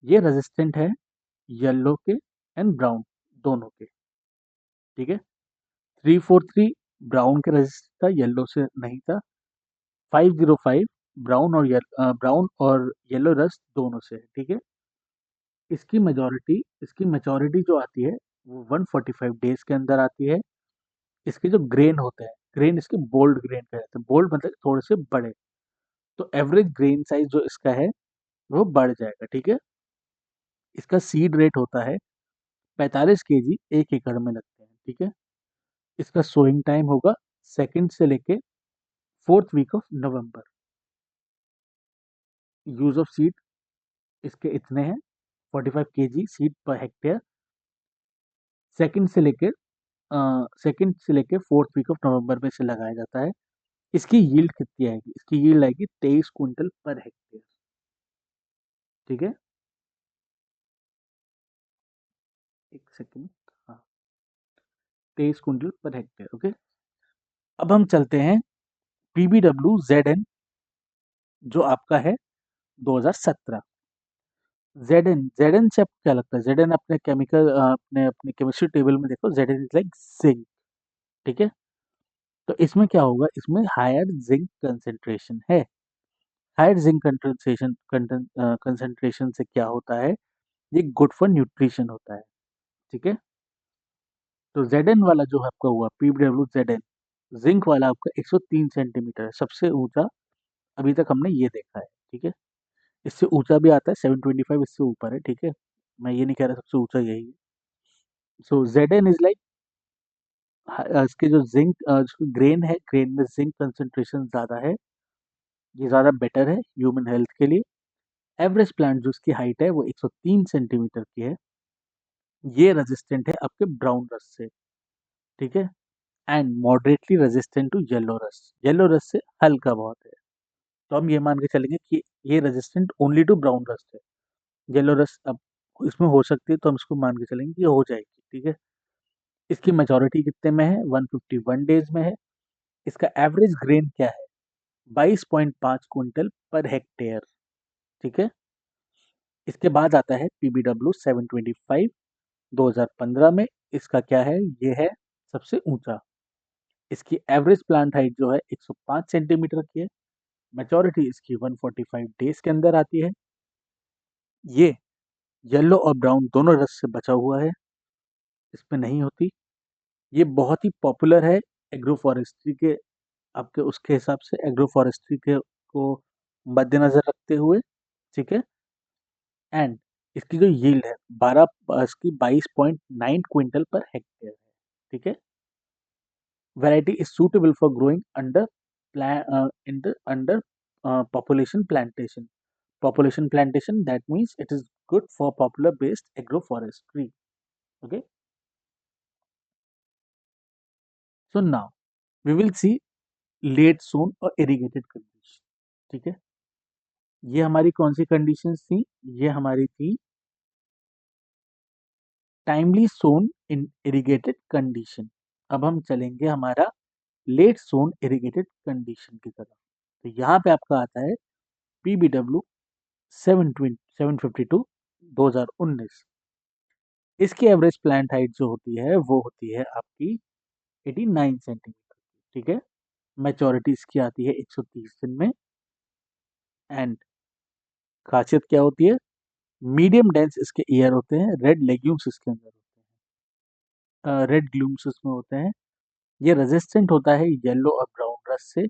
Speaker 1: ये रेजिस्टेंट है येलो के एंड ब्राउन दोनों के। ठीक है? 343 ब्राउन के रेजिस्टेंट था, येलो से नहीं था। 505 ब्राउन और येलो रस्ट दोनों से है। ठीक है? इसकी मेजोरिटी जो आती है वो 145 डेज के अंदर आती है। इसके जो ग्रेन होते हैं, ग्रेन इसके बोल्ड ग्रेन कहते हैं। बोल्ड मतलब थोड़े से बड़े। तो एवरेज ग्रेन साइज जो इसका है वो बढ़ जाएगा। ठीक है? इसका सीड रेट होता है 45 केजी 1 एकड़ में लगते हैं। ठीक है? इसका सोइंग टाइम होगा सेकंड से लेके 4th week of November. Use of seed इसके इतने हैं, 45 KG seed per hectare. Second से लेके सेकंड से लेके 4th वीक ऑफ नवंबर में से लगाया जाता है। इसकी यील्ड कितनी आएगी? इसकी यील्ड आएगी 23 क्विंटल पर हेक्टेयर। ठीक है? एक सेकंड। हाँ, 23 क्विंटल पर हेक्टेयर। ओके? अब हम चलते हैं पीबीडब्ल्यू जेड जो आपका है 2017। जेड एन से आपको क्या लगता है? जेड एन अपने अपने अपने केमिस्ट्री टेबल में देखो, Z N is like zinc. ठीक है? तो इसमें क्या होगा? इसमें हायर जिंक कंसेंट्रेशन है। हायर जिंक कंसेंट्रेशन से क्या होता है? ये गुड फॉर न्यूट्रिशन होता है। ठीक है? तो जेड एन वाला जो आपका हुआ पीडब्ल्यू जेड एन, जिंक वाला आपका 103 सेंटीमीटर है, सबसे ऊंचा अभी तक हमने ये देखा है। ठीक है? इससे ऊंचा भी आता है 725, इससे ऊपर है। ठीक है? मैं ये नहीं कह रहा सबसे ऊंचा यही है। सो जेड एन इज लाइक इसके जो जो ग्रेन है, ग्रेन में जिंक कंसेंट्रेशन ज़्यादा है। ये ज़्यादा बेटर है ह्यूमन हेल्थ के लिए। एवरेज प्लांट जो इसकी हाइट है वो 103 सेंटीमीटर की है। ये रेजिस्टेंट है आपके ब्राउन रस्ट से। ठीक है? And moderately resistant to yellow rust. Yellow rust से हल्का बहुत है। तो हम ये मान के चलेंगे कि ये resistant only to brown rust है। येलो रस्ट अब इसमें हो सकती है, तो हम इसको मान के चलेंगे कि ये हो जाएगी। ठीक है? इसकी मेजॉरिटी कितने में है? 151 डेज में है। इसका एवरेज ग्रेन क्या है? 22.5 क्विंटल पर हेक्टेयर। ठीक है। इसके बाद आता है PBW 725 2015 में। इसका क्या है? ये है सबसे ऊंचा। इसकी एवरेज प्लांट हाइट जो है 105 सेंटीमीटर की है। मेजॉरिटी इसकी 145 डेज के अंदर आती है। ये येलो और ब्राउन दोनों रस से बचा हुआ है, इसमें नहीं होती। ये बहुत ही पॉपुलर है एग्रो फॉरेस्ट्री के, आपके उसके हिसाब से एग्रो फॉरेस्ट्री के को मद्देनजर रखते हुए। ठीक है। एंड इसकी जो यील्ड है 22.9 क्विंटल पर हेक्टेयर है। ठीक है। Variety is suitable for growing under population plantation. Population plantation, that means it is good for popular based agroforestry. Okay. So now we will see late sown और irrigated condition. ठीक है। ये हमारी कौन सी conditions थी? ये हमारी थी टाइमली सोन इन इरिगेटेड कंडीशन। अब हम चलेंगे हमारा लेट सोन इरिगेटेड कंडीशन की तरफ। तो यहाँ पे आपका आता है PBW 752 2019। इसकी एवरेज प्लांट हाइट जो होती है वो होती है आपकी 89 सेंटीमीटर। ठीक है। मैच्योरिटी इसकी आती है 130 दिन में। एंड खासियत क्या होती है? मीडियम डेंस इसके ईयर होते हैं। रेड लेग्यूम्स इसके अंदर होते हैं, रेड ग्लूम्स इसमें होते हैं। ये रेजिस्टेंट होता है येलो और ब्राउन रस्ट से।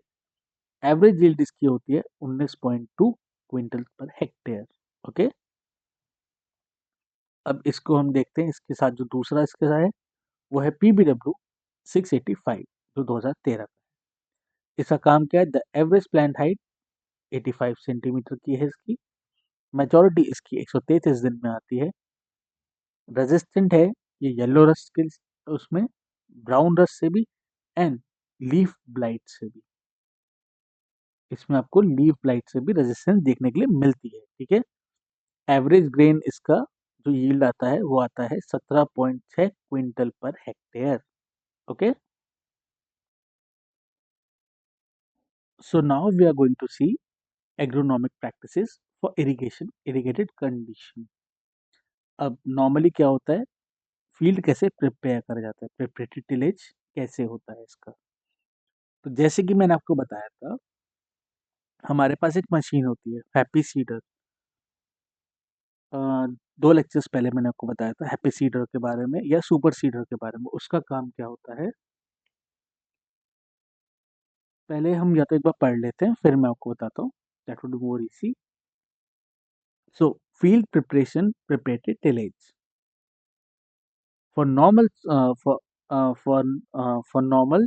Speaker 1: एवरेज यील्ड इसकी होती है 19.2 क्विंटल पर हेक्टेयर। ओके। अब इसको हम देखते हैं, इसके साथ जो दूसरा इसके साथ है वो है PBW 685 जो 2013 का है। इसका काम क्या है? The average plant height 85 centimetre की है इसकी। मेजॉरिटी इसकी 133 दिन में आती है। रेजिस्टेंट है ये येलो रस्ट के उसमें, ब्राउन रस्ट से भी, एंड लीफ ब्लाइट से भी। इसमें आपको लीफ ब्लाइट से भी रेजिस्टेंस देखने के लिए मिलती है। ठीक है। एवरेज ग्रेन इसका जो यील्ड आता है वो आता है 17.6 quintal per hectare. Okay. So now we are going to see agronomic practices for irrigated condition. अब नॉर्मली क्या होता है? फील्ड कैसे प्रिपेयर करा जाता है? प्रिपरेटरी टिलेज कैसे होता है इसका? तो जैसे कि मैंने आपको बताया था, हमारे पास एक मशीन होती है हैप्पी सीडर। दो लेक्चर्स पहले मैंने आपको बताया था हैप्पी सीडर के बारे में या सुपर सीडर के बारे में। उसका काम क्या होता है पहले हम या तो एक बार पढ़ लेते हैं, फिर मैं आपको बताता हूँ। That would be more easy. So field preparation preparatory tillage for normal for normal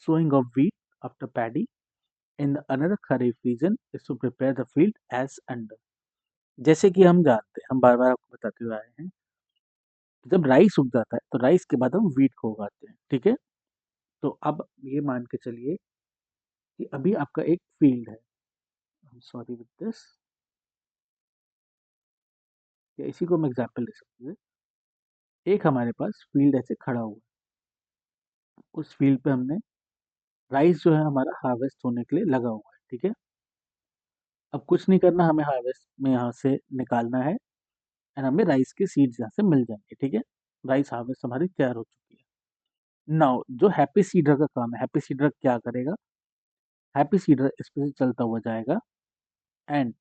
Speaker 1: sowing of wheat after paddy in the another kharif region is to prepare the field as under। जैसे कि हम जानते हैं, हम बार बार आपको बताते हुए आए हैं, जब राइस उग जाता है तो राइस के बाद हम वीट को उगाते हैं। ठीक है। तो अब ये मान के चलिए कि अभी आपका एक फील्ड है, सॉरी विद दिस, या इसी को हम एग्जाम्पल ले सकते हैं। एक हमारे पास फील्ड ऐसे खड़ा हुआ है, उस फील्ड पे हमने राइस जो है हमारा हार्वेस्ट होने के लिए लगा हुआ है। ठीक है। अब कुछ नहीं करना, हमें हार्वेस्ट में यहाँ से निकालना है एंड हमें राइस के सीड्स यहाँ से मिल जाएंगे। ठीक है। राइस हार्वेस्ट हमारी तैयार हो चुकी है। नाउ जो हैप्पी सीडर का काम है, हैप्पी सीडर क्या करेगा? हैप्पी सीडर इस पे से चलता हुआ जाएगा एंड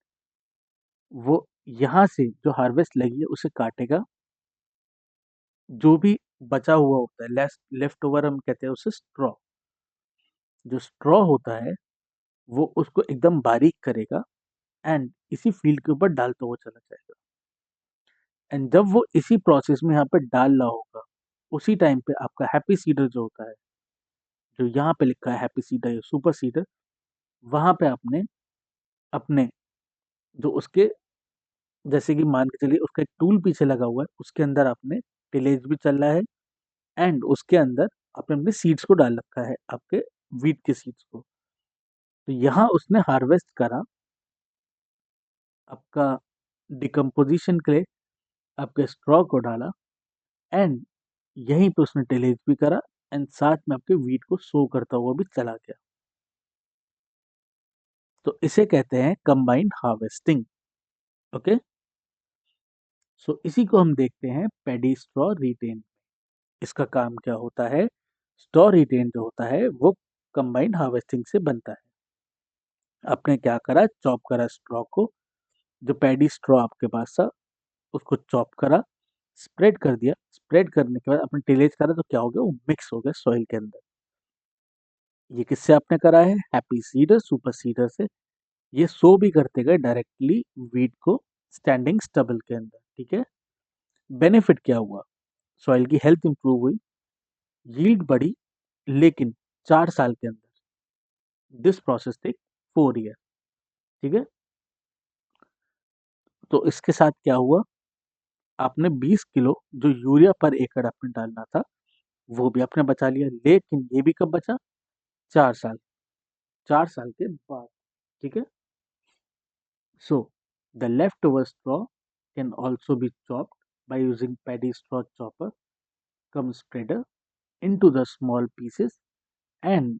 Speaker 1: वो यहाँ से जो हार्वेस्ट लगी है उसे काटेगा। जो भी बचा हुआ होता है लेफ्ट ओवर हम कहते हैं उसे स्ट्रॉ। जो स्ट्रॉ होता है वो उसको एकदम बारीक करेगा एंड इसी फील्ड के ऊपर डालता हुआ चला जाएगा। एंड जब वो इसी प्रोसेस में यहाँ पे डाल रहा होगा, उसी टाइम पे आपका हैप्पी सीडर जो होता है, जो यहाँ पे लिखा है हैप्पी सीडर या सुपर सीडर, वहां पे आपने अपने जो उसके जैसे कि मान के चलिए उसका एक टूल पीछे लगा हुआ है, उसके अंदर आपने टिलेज भी चल रहा है एंड उसके अंदर आपने अपने सीड्स को डाल रखा है, आपके वीट के सीड्स को। तो यहाँ उसने हार्वेस्ट करा, आपका डिकम्पोजिशन के लिए आपके स्ट्रॉ को डाला एंड यहीं पे उसने टिलेज भी करा एंड साथ में आपके वीट को सो करता हुआ भी चला गया। तो इसे कहते हैं कंबाइंड हार्वेस्टिंग। ओके, सो इसी को हम देखते हैं पैडी स्ट्रॉ रिटेन। इसका काम क्या होता है? स्ट्रॉ रिटेन जो होता है वो कंबाइंड हार्वेस्टिंग से बनता है। आपने क्या करा, चॉप करा स्ट्रॉ को, जो पैडी स्ट्रॉ आपके पास था उसको चॉप करा, स्प्रेड कर दिया। स्प्रेड करने के बाद आपने टिलेज करा तो क्या हो गया, वो मिक्स हो गया सॉइल के अंदर। ये किससे आपने करा है? हैप्पी सीडर सुपर सीडर से। ये सो भी करते गए डायरेक्टली वीट को स्टैंडिंग स्टबल के अंदर। ठीक है, बेनिफिट क्या हुआ? सॉइल की हेल्थ इंप्रूव हुई, यील्ड बढ़ी, लेकिन 4 साल के अंदर। This process take 4 year. ठीक है, तो इसके साथ क्या हुआ, आपने 20 किलो जो यूरिया पर एकड़ आपने डालना था वो भी आपने बचा लिया, लेकिन ये भी कब बचा? 4 साल, 4 साल के बाद। ठीक है, so the left over straw can also be chopped by using paddy straw chopper cum spreader into the small pieces, and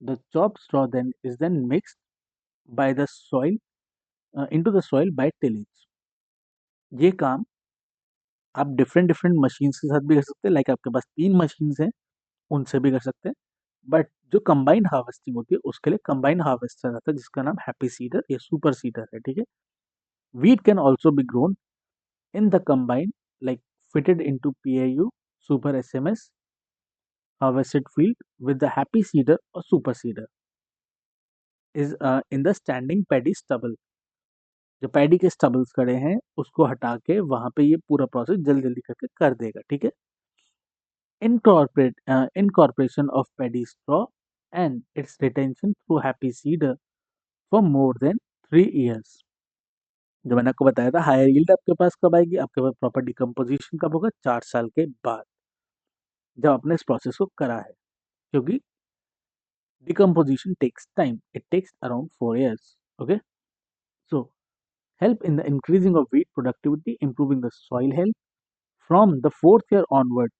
Speaker 1: the chopped straw then is then mixed by the soil into the soil by tillage. ये काम आप different different machine के साथ भी कर सकते हैं, like आपके पास 3 मशीन हैं उनसे भी कर सकते हैं। बट जो कंबाइंड हार्वेस्टिंग होती है उसके लिए कंबाइंड हार्वेस्टर आता है जिसका नाम हैप्पी सीडर या सुपर सीडर है। ठीक है, wheat can also be grown in the combined, like fitted into PIU super SMS harvested field with the happy seeder or super seeder is in the standing paddy stubble। जो paddy के stubbles खड़े हैं उसको हटा के वहां पे ये पूरा प्रोसेस जल्दी जल्दी करके कर देगा। ठीक है, incorporation of paddy straw and its retention through happy seeder for more than 3 years। जो मैंने आपको बताया था हायर यील्ड आपके पास कब आएगी, आपके पास प्रॉपर डिकम्पोजिशन कब होगा? 4 साल के बाद, जब आपने इस प्रोसेस को करा है। क्योंकि decomposition takes time, it takes around 4 years। Okay, so help in the increasing of wheat productivity, improving the soil health. From the fourth year onward,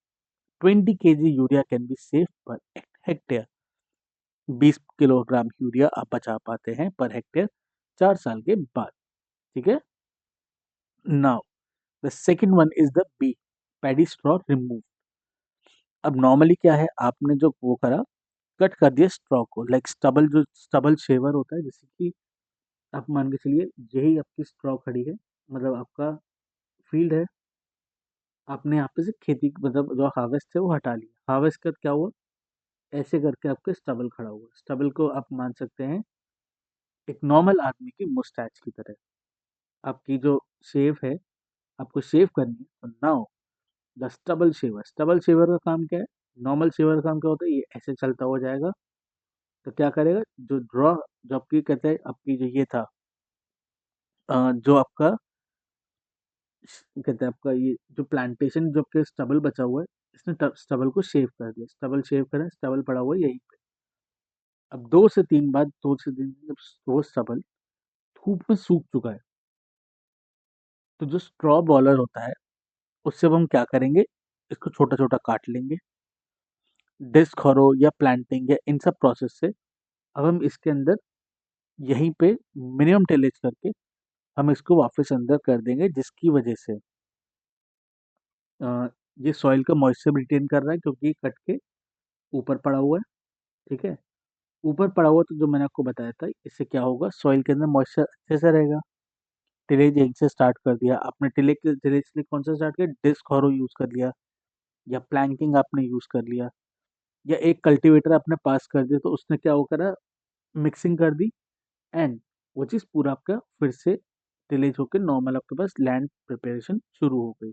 Speaker 1: 20 kg urea can be saved per hectare। 20 kilogram urea आप बचा पाते हैं per hectare 4 साल के बाद। ठीक है, now the second one is the B, paddy straw remove. अब नॉर्मली क्या है, आपने जो वो करा, कट कर दिया स्ट्रॉ को, लाइक स्टबल, जो स्टबल शेवर होता है, जैसे कि आप मान के चलिए यही आपकी स्ट्रॉ खड़ी है, मतलब आपका फील्ड है, आपने यहाँ पे से खेती मतलब जो हार्वेस्ट है वो हटा लिया। हार्वेस्ट कर क्या हुआ, ऐसे करके आपके स्टबल खड़ा हुआ। स्टबल को आप मान सकते हैं एक नॉर्मल आदमी की मुस्टैच की तरह। आपकी जो शेव है, आपको शेव करनी है, तो now the stubble shaver. Stubble shaver का काम क्या है? नॉर्मल शेवर का काम क्या होता है, ये ऐसे चलता हुआ जाएगा, तो क्या करेगा, जो ड्रॉ, जो आपकी कहते हैं आपकी जो ये था जो आपका कहते हैं आपका ये जो प्लांटेशन जो आपके स्टबल बचा हुआ है, इसने स्टबल को शेव कर दिया। स्टबल शेव करें, स्टबल पड़ा हुआ है यहीं पे। अब 2 से 3 बाद, 2 से 3 जब वो स्टबल धूप में सूख चुका है, तो जो स्ट्रॉ बॉलर होता है उससे अब हम क्या करेंगे, इसको छोटा छोटा काट लेंगे। डिस्क हरो या प्लांटिंग या इन सब प्रोसेस से अब हम इसके अंदर यहीं पे मिनिमम टिलेज करके हम इसको वापस अंदर कर देंगे, जिसकी वजह से अ, ये सॉइल का मॉइस्चर रिटेन कर रहा है क्योंकि कट के ऊपर पड़ा हुआ है। ठीक है, ऊपर पड़ा हुआ, तो जो मैंने आपको बताया था, इससे क्या होगा, सॉइल के अंदर मॉइस्चर अच्छे से रहेगा। टिलेज यहीं से स्टार्ट कर दिया आपने, टिलेज के लिए कौन सा स्टार्ट किया, डिस्क हॉरो यूज कर लिया, या प्लैंकिंग आपने यूज कर लिया, या एक कल्टीवेटर आपने पास कर दिया, तो उसने क्या वो करा, मिक्सिंग कर दी, एंड वो चीज़ पूरा आपका फिर से टिलेज होकर नॉर्मल आपके पास लैंड प्रिपरेशन शुरू हो गई।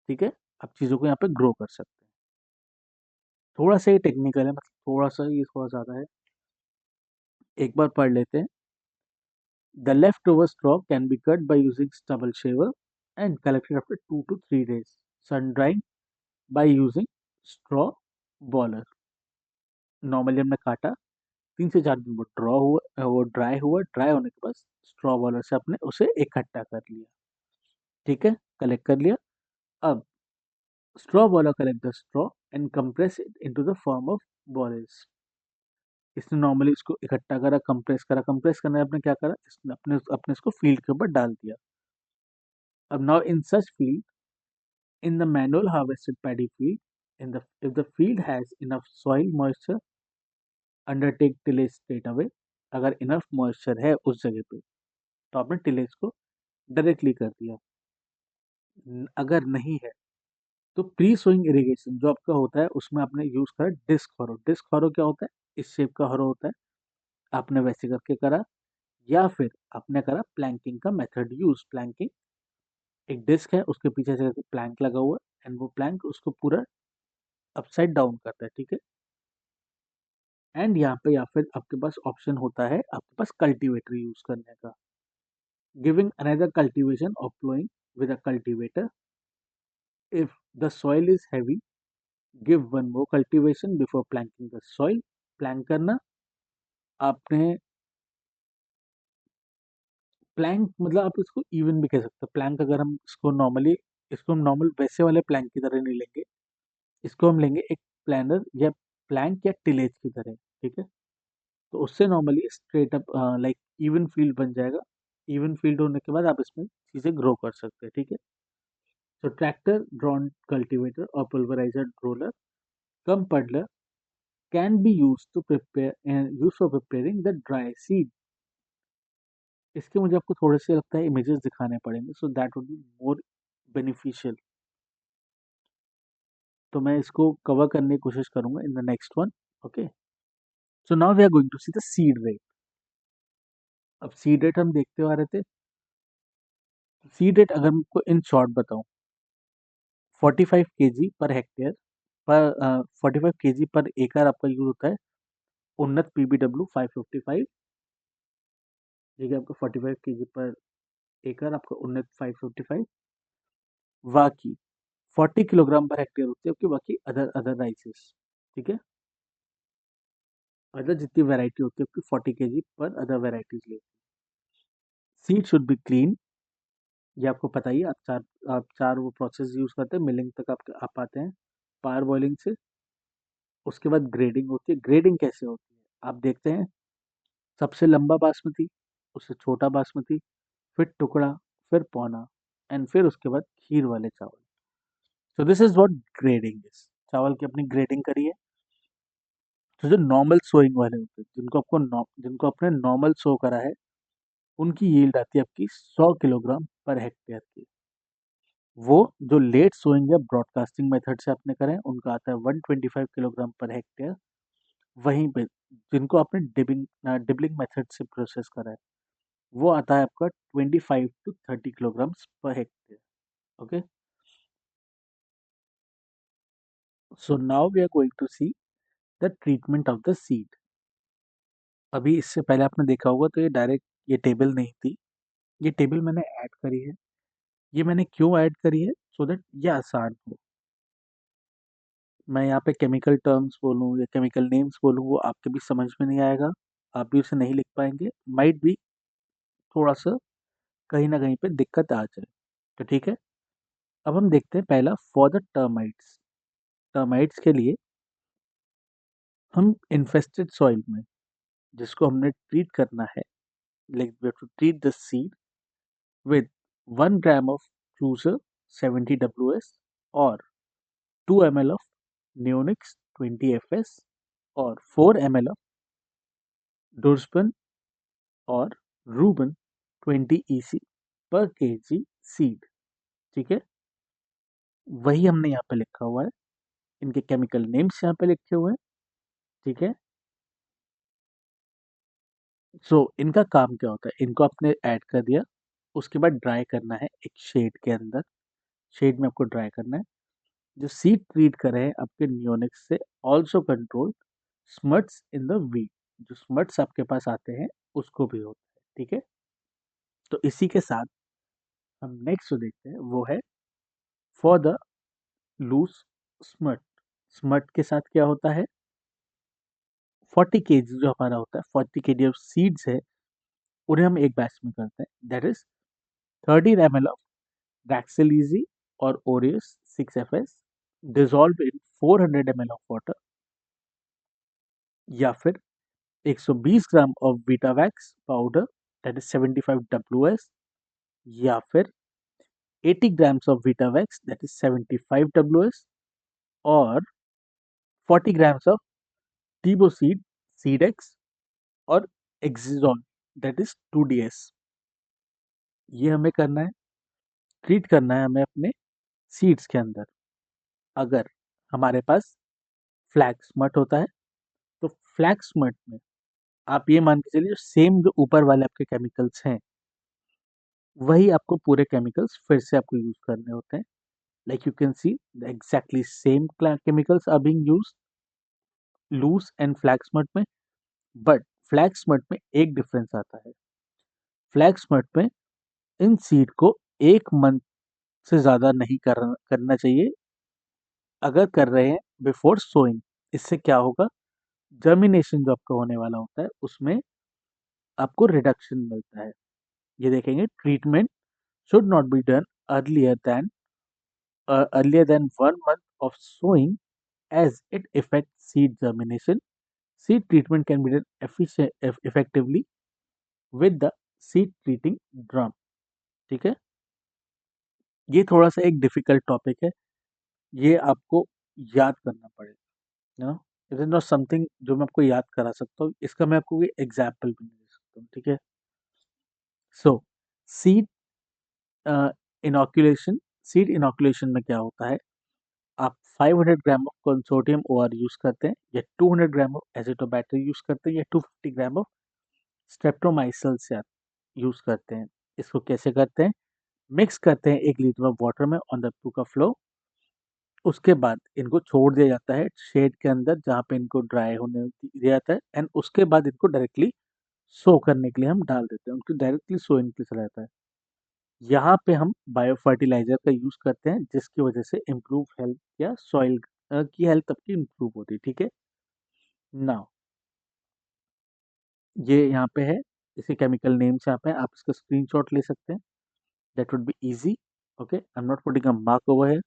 Speaker 1: ठीक है, आप चीज़ों को यहाँ पे ग्रो कर सकते हैं। थोड़ा सा ये टेक्निकल है, मतलब थोड़ा सा, ये थोड़ा ज़्यादा है, एक बार पढ़ लेते हैं। The leftover straw can be cut by using stubble shaver and collected after 2 to 3 days. Sun drying by using straw baller। Normally हमने काटा, 3 से 4 दिन वो ड्रॉ हुआ, वो ड्राई हुआ, ड्राई होने के बाद स्ट्रॉ बॉलर से आपने उसे इकट्ठा कर लिया। ठीक है, कलेक्ट कर लिया। अब Straw waller collect the straw and compress it into the form of balls. इसने नॉर्मली इसको इकट्ठा करा, कंप्रेस करना है, आपने क्या करा, इसने अपने अपने इसको फील्ड के ऊपर डाल दिया. अब now in such field, in the manual harvested paddy field, if the field has enough soil moisture, undertake tillage straight away. अगर इनफ मॉइस्चर है उस जगह पे तो आपने टिलेज को डायरेक्टली कर दिया. अगर नहीं है तो प्री सोइंग इरिगेशन जो आपका होता है उसमें आपने यूज करा डिस्क फरो. डिस्क फरो क्या होता है, इस शेप का हरो होता है, आपने वैसे करके करा. या फिर आपने करा प्लैंकिंग का मेथड यूज. प्लैंकिंग, एक डिस्क है उसके पीछे से प्लैंक लगा हुआ है एंड वो प्लैंक उसको पूरा अपसाइड डाउन करता है, ठीक है. एंड यहाँ पे या फिर आपके पास ऑप्शन होता है आपके पास कल्टीवेटर यूज करने का. गिविंग अनदर कल्टीवेशन और ploughing with a cultivator. If the soil is heavy, give one more cultivation before planking the soil. Plank करना, आपने प्लैंक मतलब आप इसको इवन भी कह सकते हैं. प्लैंक अगर हम इसको नॉर्मली, इसको हम नॉर्मल वैसे वाले प्लैंक की तरह नहीं लेंगे, इसको हम लेंगे एक प्लानर या प्लैंक या टिलेज की तरह, ठीक है. तो उससे normally straight up like even field बन जाएगा. इवन फील्ड होने के बाद आप इसमें चीज़ें ग्रो कर सकते हैं, ठीक है. तो ट्रैक्टर ड्रॉन कल्टीवेटर और pulveriser roller cum puddler can be use to prepare use for preparing the dry seed. इसके मुझे आपको थोड़े से लगता है इमेजेस दिखाने पड़ेंगे so that would be more beneficial. तो मैं इसको कवर करने की कोशिश करूंगा in the next one. Okay, so now we are going to see the seed rate. अब सीड रेट हम देखते आ रहे थे. सीड रेट अगर मैं आपको इन शॉर्ट बताऊं, 45 केजी पर हेक्टेयर पर 45 केजी पर एकड़ आपका यूज होता है उन्नत पीबीडब्ल्यू 555. ठीक है, आपका 45 केजी पर एकड़ आपका उन्नत 555. बाकी 40 किलोग्राम पर हेक्टेयर होती है आपकी बाकी अदर अदर राइसेस, ठीक है. अदर जितनी वैरायटी होती है आपकी 40 केजी पर अदर वैरायटीज ले. Seed should be clean. ये आपको पता ही है, आप चार वो प्रोसेस यूज करते हैं मिलिंग तक आप आते हैं पावर बॉइलिंग से. उसके बाद ग्रेडिंग होती है. ग्रेडिंग कैसे होती है आप देखते हैं, सबसे लंबा बासमती, उससे छोटा बासमती, फिर टुकड़ा, फिर पौना, एंड फिर उसके बाद खीर वाले चावल. सो this is what grading is. चावल की अपनी ग्रेडिंग करी है. तो जो नॉर्मल सोइंग वाले होते हैं जिनको आपने नॉर्मल सो करा है उनकी यील्ड आती है आपकी 100 किलोग्राम पर हेक्टेयर की. वो जो लेट सोइंग या ब्रॉडकास्टिंग मेथड से आपने करें उनका आता है 125 किलोग्राम पर हेक्टेयर. वहीं पे जिनको आपने डिबलिंग मेथड से प्रोसेस करा है वो आता है आपका 25 to 30 kilograms पर hectare. Okay, so now we are going to see the treatment of the seed. अभी इससे पहले आपने देखा होगा तो ये डायरेक्ट ये टेबल नहीं थी. ये टेबल मैंने ऐड करी है. ये मैंने क्यों ऐड करी है, सो दैट ये आसान हो. मैं यहाँ पे केमिकल टर्म्स बोलूँ या केमिकल नेम्स बोलूँ वो आपके भी समझ में नहीं आएगा. आप भी उसे नहीं लिख पाएंगे. माइट भी थोड़ा सा कहीं ना कहीं पे दिक्कत आ जाए. तो ठीक है, अब हम देखते हैं पहला फॉर द टर्माइट्स. टर्माइट्स के लिए हम इन्फेस्टेड सॉइल में जिसको हमने ट्रीट करना है, like we have to treat the seed with 1 gram of चूसर 70 WS और 2 ml of neonics 20 FS और 4 ml of डोर्सपन और रूबन 20 EC पर केजी सीड. ठीक है, वही हमने यहाँ पे लिखा हुआ है. इनके केमिकल नेम्स यहाँ पे लिखे हुए हैं. ठीक है, सो इनका काम क्या होता है, इनको आपने ऐड कर दिया, उसके बाद ड्राई करना है एक शेड के अंदर. शेड में आपको ड्राई करना है. जो सीड ट्रीट करे हैं आपके नियोनिक्स से also control smuts in the wheat. जो स्मट्स आपके पास आते हैं उसको भी होता है. ठीक है, तो इसी के साथ हम नेक्स्ट जो देखते हैं वो है for the loose smut. Smut के साथ क्या होता है, 40 kg जो हमारा होता है, 40 kg ऑफ सीड्स है उन्हें हम एक बैच में करते हैं. That is 13 ml of Daxel Easy और Aureus 6FS dissolve in 400 ml of water, या फिर 120 gram of Vitavax powder that is 75 WS, या फिर 80 grams of Vitavex that is 75 WS, और 40 grams of Tiboseed Seedex और Exizon that is 2DS। ये हमें करना है, ट्रीट करना है हमें अपने सीड्स के अंदर। अगर हमारे पास फ्लैक्स मट होता है तो फ्लैक्स मट में आप ये मान के चलिए सेम जो ऊपर वाले आपके केमिकल्स हैं वही आपको पूरे केमिकल्स फिर से आपको यूज करने होते हैं। Like you can see the exactly same chemicals are being used loose and flag smut में, बट फ्लैक्स मट में एक डिफरेंस आता है। फ्लैक्स मट में इन सीड को 1 मंथ से ज़्यादा नहीं करना चाहिए अगर कर रहे हैं बिफोर सोइंग। इससे क्या होगा, जर्मिनेशन जो आपका होने वाला होता है उसमें आपको रिडक्शन मिलता है। ये देखेंगे, treatment should not be done earlier than earlier than 1 month of sowing as it affects seed germination. Seed treatment can be done effectively with the seed treating drum। ठीक है, ये थोड़ा सा एक डिफिकल्ट टॉपिक है, ये आपको याद करना पड़ेगा ना। इट इज नॉट समथिंग जो मैं आपको याद करा सकता हूँ, इसका मैं आपको कोई एग्जाम्पल भी नहीं दे सकता हूँ। ठीक है, सो सीड इनॉक्यूलेशन। सीड इनॉक्यूलेशन में क्या होता है, आप 500 ग्राम ऑफ कंसोडियम ओआर यूज करते हैं, या 200 ग्राम ऑफ एजिटोबैक्टर यूज करते हैं, या 250 ग्राम ऑफ स्ट्रेप्टोमाइसिल से आप यूज करते हैं। इसको कैसे करते हैं, मिक्स करते हैं 1 लीटर ऑफ वाटर में ऑन द 2 का फ्लो। उसके बाद इनको छोड़ दिया जाता है शेड के अंदर जहाँ पे इनको ड्राई होने दिया जाता है, एंड उसके बाद इनको डायरेक्टली सो करने के लिए हम डाल देते हैं, उनको डायरेक्टली सो इन के चला जाता है। यहाँ पे हम बायो फर्टिलाइजर का यूज करते हैं जिसकी वजह से इम्प्रूव हेल्थ या सॉइल की हेल्थ आपकी इम्प्रूव होती है। ठीक है, नाउ ये यहाँ पे है, इसे केमिकल नेम्स यहाँ पे आप इसका स्क्रीनशॉट ले सकते हैं, that would be easy. Okay, I am not putting a mark over here.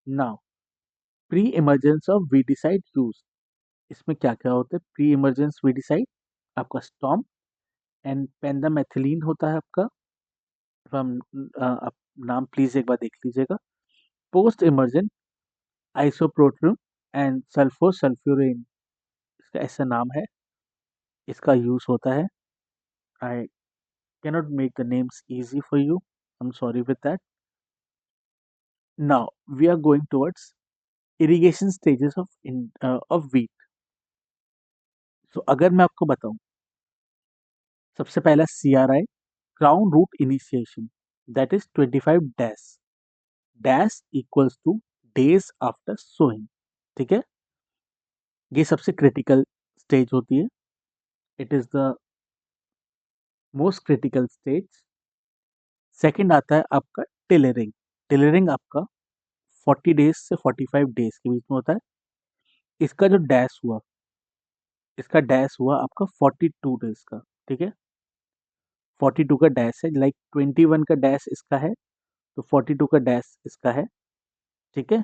Speaker 1: Now pre emergence of weedicide use. इसमें क्या क्या होता है, प्री इमर्जेंस वीडिसाइड आपका स्टॉम एंड पेंडामेथिलीन होता है आपका। आप नाम प्लीज एक बार देख लीजिएगा। Post emergent isoproturon and sulfosulfuron, इसका ऐसा नाम है, इसका यूज होता है। I cannot make the names easy for you, I am sorry with that. Now we are going towards irrigation stages of wheat. So अगर मैं आपको बताऊं, सबसे पहला CRI crown root initiation, that is 25 dash dash equals to days after sowing. ठीक है, ये सबसे क्रिटिकल स्टेज होती है, it is the most critical stage. Second आता है आपका टिलरिंग। टिलरिंग आपका 40 डेज से 45 डेज के बीच में होता है। इसका जो डैश हुआ, इसका डैश हुआ आपका 42 डेज का। ठीक है, 42 का डैश है, लाइक 21 का डैश इसका है तो 42 का डैश इसका है। ठीक है,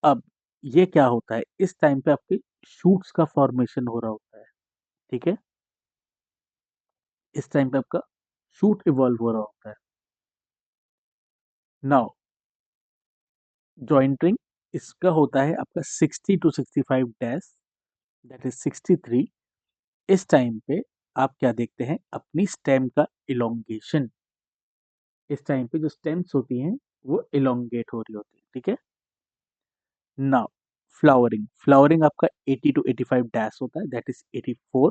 Speaker 1: अब ये क्या होता है, इस टाइम पे आपके शूट्स का फॉर्मेशन हो रहा होता है। ठीक है, इस टाइम पे आपका शूट इवॉल्व हो रहा होता है। नाउ जॉइंटरिंग, इसका होता है आपका 60 टू 65 डैश, दैट इज 63। इस टाइम पे आप क्या देखते हैं, अपनी स्टेम का इलोंगेशन। इस टाइम पे जो स्टेम्स होती हैं वो इलोंगेट हो रही होती है। ठीक है, नाउ फ्लावरिंग। फ्लावरिंग आपका 80 टू 85 डैश होता है, दैट इज 84।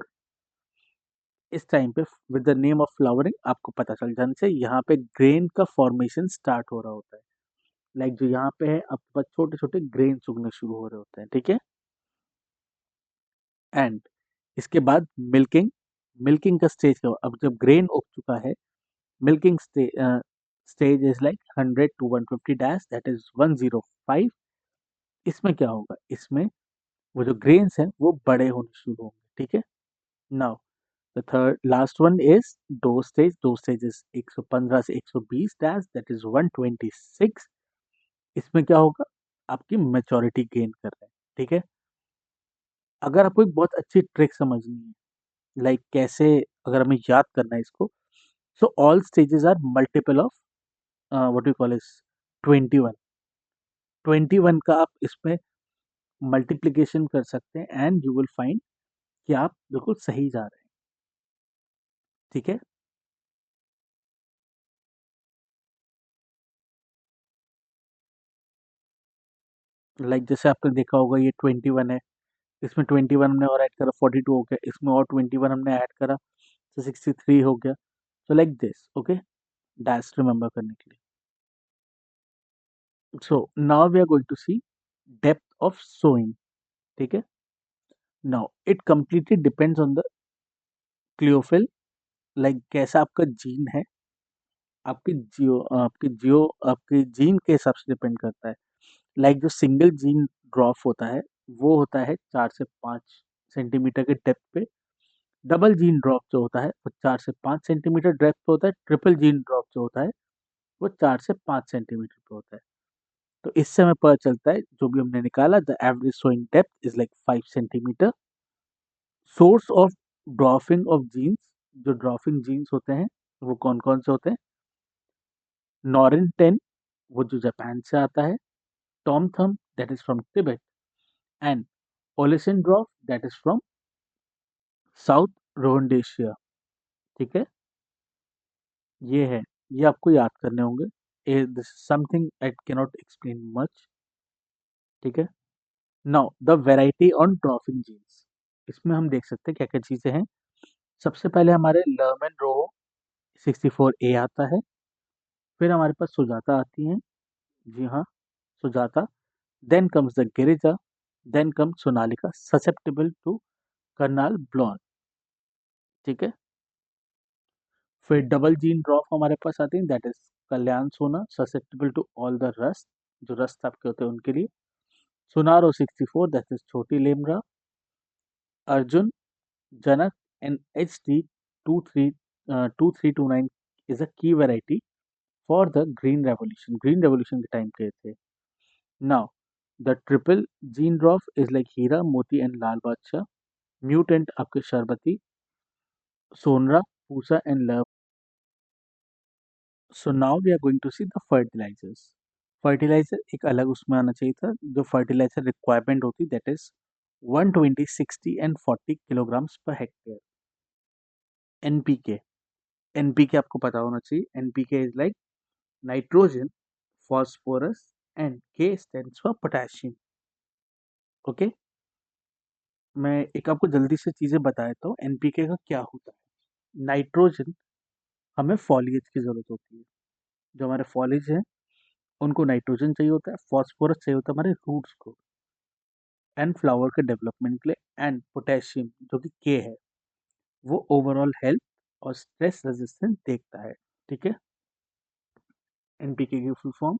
Speaker 1: इस टाइम पे with the name of flowering आपको पता चल जाने से यहाँ पे ग्रेन का फॉर्मेशन स्टार्ट हो रहा होता है। लाइक जो यहाँ पे है आपके पास छोटे छोटे ग्रेन उगने शुरू हो रहे होते हैं। ठीक है, एंड इसके बाद मिल्किंग। मिल्किंग का स्टेज क्या, अब जब ग्रेन उग चुका है, milking stage is like 100 to 150 dash, that is 105। इसमें क्या होगा, इसमें वो जो ग्रेन्स हैं वो बड़े होने शुरू होंगे। ठीक है, now the third last one is dough stage. Dough stage is 115 से 120 डैश, दैट इज 126। इसमें क्या होगा, आपकी मैच्योरिटी गेन कर रहे हैं। ठीक है। अगर आपको एक बहुत अच्छी ट्रिक समझनी है, लाइक कैसे, अगर हमें याद करना है इसको, so all stages are multiple of what you call is 21। 21 का आप इसमें मल्टीप्लीकेशन कर सकते हैं एंड यू विल फाइंड कि आप बिल्कुल सही जा रहे हैं। ठीक है। लाइक जैसे आपने देखा होगा ये 21 है, इसमें 21 हमने और ऐड करा 42 हो गया, इसमें और 21 हमने ऐड करा तो 63 हो गया। So like this, okay, that's रिमेंबर करने के लिए। So now we are going to see depth of sowing. ठीक है। Now it completely depends on the coleoptile, like कैसा आपका जीन है, आपके जीन के हिसाब से डिपेंड करता है। लाइक जो सिंगल जीन ड्रॉप होता है वो होता है 4 से 5 सेंटीमीटर के डेप्थ पे। डबल जीन ड्रॉप जो होता है वो 4 से 5 सेंटीमीटर डेप्थ पे होता है। ट्रिपल जीन ड्रॉप जो होता है वो 4 से 5 सेंटीमीटर पे होता है। तो इससे हमें पता चलता है जो भी हमने निकाला, the average sowing depth is like 5 centimetre. Source of dwarfing of genes, जो ड्रॉफिंग जीन्स होते हैं वो कौन कौन से होते हैं? नॉरिन 10, वो जो जापान से आता है। Tom Thumb, that is from Tibet. And Olesen dwarf, that is from south Rhodesia. ठीक है। ये है, ये आपको याद करने होंगे। This something I can not explain much. ठीक है। Now the variety on dwarfing genes, इसमें हम देख सकते हैं क्या क्या चीजें हैं। सबसे पहले हमारे लर्मन रोहो 64A आता है। फिर हमारे पास सुजाता आती हैं। जी हाँ, Sujata. Then comes the Girija. Then comes Sonalika susceptible to Karnal blown. ठीक है। फिर डबल जीन ड्रॉप हमारे पास आती है, that is Kalyan Sona susceptible to all the rust, जो रस्ट आपके होते हैं उनके लिए। सुनारो 64, that is Chhoti Lerma. Arjun, Janak and H D 2329 is a key variety for the green revolution के टाइम के थे। Now the triple gene dwarf is like Hira Moti and Lal Badshah. Mutant आपके Sharbati, Sonora, Pusa and love. So now we are going to see the fertilisers. Fertiliser एक अलग उसमें आना चाहिए था, जो फर्टिलाइजर रिक्वायरमेंट होती that is 120, 60 and 40 kilograms per hectare. NPK, NPK आपको पता होना चाहिए। NPK is like nitrogen, phosphorus and के स्टैंड्स फॉर पोटेशियम। ओके। मैं एक आपको जल्दी से चीजें बता देता हूँ एनपीके का क्या होता है। नाइट्रोजन, हमें फॉलिएज की जरूरत होती है। जो हमारे फॉलिज हैं उनको नाइट्रोजन चाहिए होता है। फॉस्फोरस चाहिए होता है हमारे रूट्स को एंड फ्लावर के डेवलपमेंट के लिए। एंड पोटेशियम जो कि के है, वो ओवरऑल हेल्थ और स्ट्रेस रेजिस्टेंस देखता है। ठीक है। एनपीके की फुल फॉर्म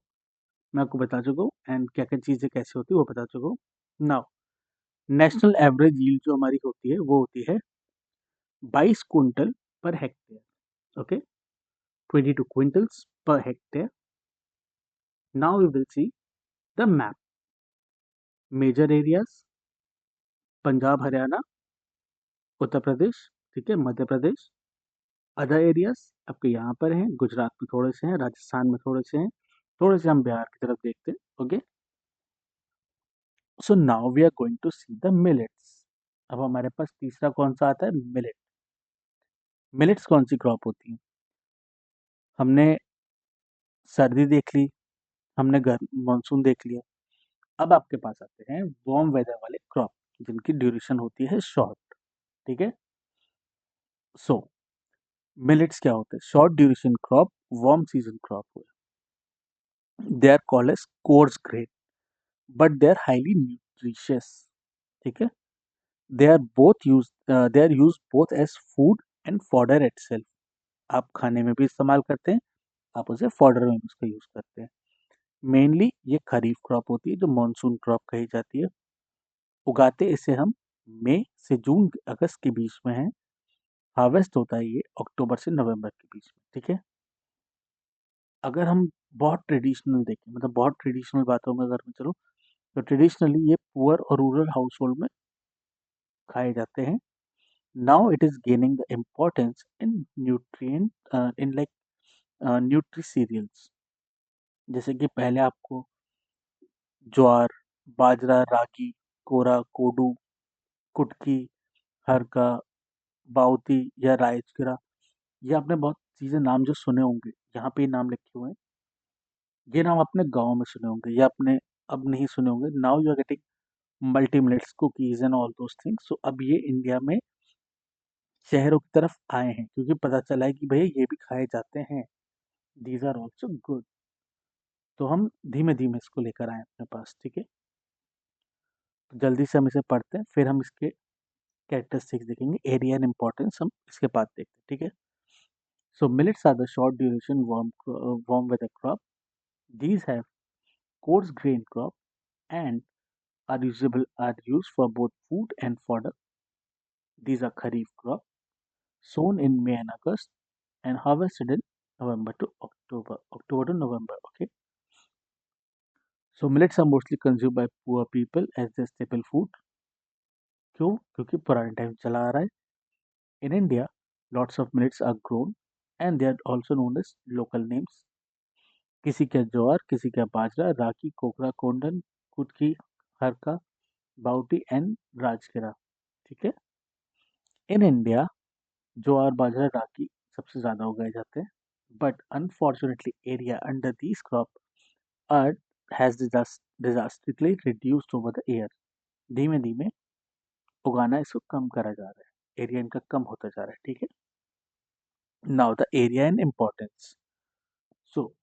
Speaker 1: मैं आपको बता चुका हूँ एंड क्या क्या चीज़ें कैसे होती है वो बता चुका हूँ। नाउ नेशनल एवरेज यील्ड जो हमारी होती है वो होती है 22 quintal per hectare. Okay, 22 quintals per hectare. Now we will see the map. Major areas Punjab, Haryana, Uttar Pradesh, ठीक है, मध्य प्रदेश। अदर एरियाज आपके यहाँ पर हैं, गुजरात में थोड़े से हैं, राजस्थान में थोड़े से हैं, थोड़े से हम बिहार की तरफ देखते हैं। Okay. So now we are going to see the millets. अब हमारे पास तीसरा कौन सा आता है? मिलेट। मिलेट्स कौन सी क्रॉप होती है? हमने सर्दी देख ली, हमने मानसून देख लिया। अब आपके पास आते हैं वार्म वेदर वाले क्रॉप, जिनकी ड्यूरेशन होती है शॉर्ट। ठीक है। सो मिलेट्स क्या होते हैं? Short duration crop, warm season crop हुए। They are called as coarse grain but they are highly nutritious. ठीक है। They are use both as food and fodder itself. आप खाने में भी इस्तेमाल करते हैं, आप उसे फॉडर में भी उसका यूज करते हैं। मेनली ये खरीफ क्रॉप होती है जो मानसून क्रॉप कही जाती है। उगाते इसे हम मई से जून अगस्त के बीच में है। हार्वेस्ट होता है ये अक्टूबर से नवंबर के बीच में। ठीक है। अगर हम बहुत ट्रेडिशनल देखें, मतलब बहुत ट्रेडिशनल बातों में अगर मैं चलूँ, तो ट्रेडिशनली ये पुअर और रूरल हाउस होल्ड में खाए जाते हैं. Now it is gaining the importance in nutrient in like nutri cereals. जैसे कि पहले आपको ज्वार, बाजरा, रागी, कोरा, कोडू, कुटकी, हरका, बाउती या राजगिरा, ये आपने बहुत चीजें नाम जो सुने होंगे, यहाँ पे ये नाम लिखे हुए हैं, ये नाम आपने गाँव में सुने होंगे, ये आपने अब नहीं सुने होंगे. Now you are getting multi millets cookies and all those things. So अब ये इंडिया में शहरों की तरफ आए हैं क्योंकि पता चला है कि भैया ये भी खाए जाते हैं. These are also good. तो हम धीमे धीमे इसको लेकर आए अपने पास. ठीक है, तो जल्दी से हम इसे पढ़ते हैं, फिर हम इसके कैरेक्टरिस्टिक्स देखेंगे, एरिया एंड इम्पोर्टेंस हम इसके बाद देखते हैं. ठीक है. So millets are the short duration warm weather crop. These have coarse grain crop and are used for both food and fodder. These are kharif crop sown in May and August and harvested in November to October. October to November. Okay. So millets are mostly consumed by poor people as their staple food. क्यों? क्योंकि पुराने time चला आ रहा है. In India, lots of millets are grown and they are also known as local names. किसी का ज्वार, किसी का बाजरा, रागी, कोकरा, कोंडन, कुटकी, हरका, बाउटी एंड राजगिरा. ठीक है. इन इंडिया ज्वार, बाजरा, रागी सबसे ज्यादा उगाए जाते हैं. But unfortunately area under these crop are has disastrously reduced over the year. धीमे धीमे उगाना इसको कम करा जा रहा है, एरिया इनका कम होता जा रहा है. ठीक है. Now the area and importance. So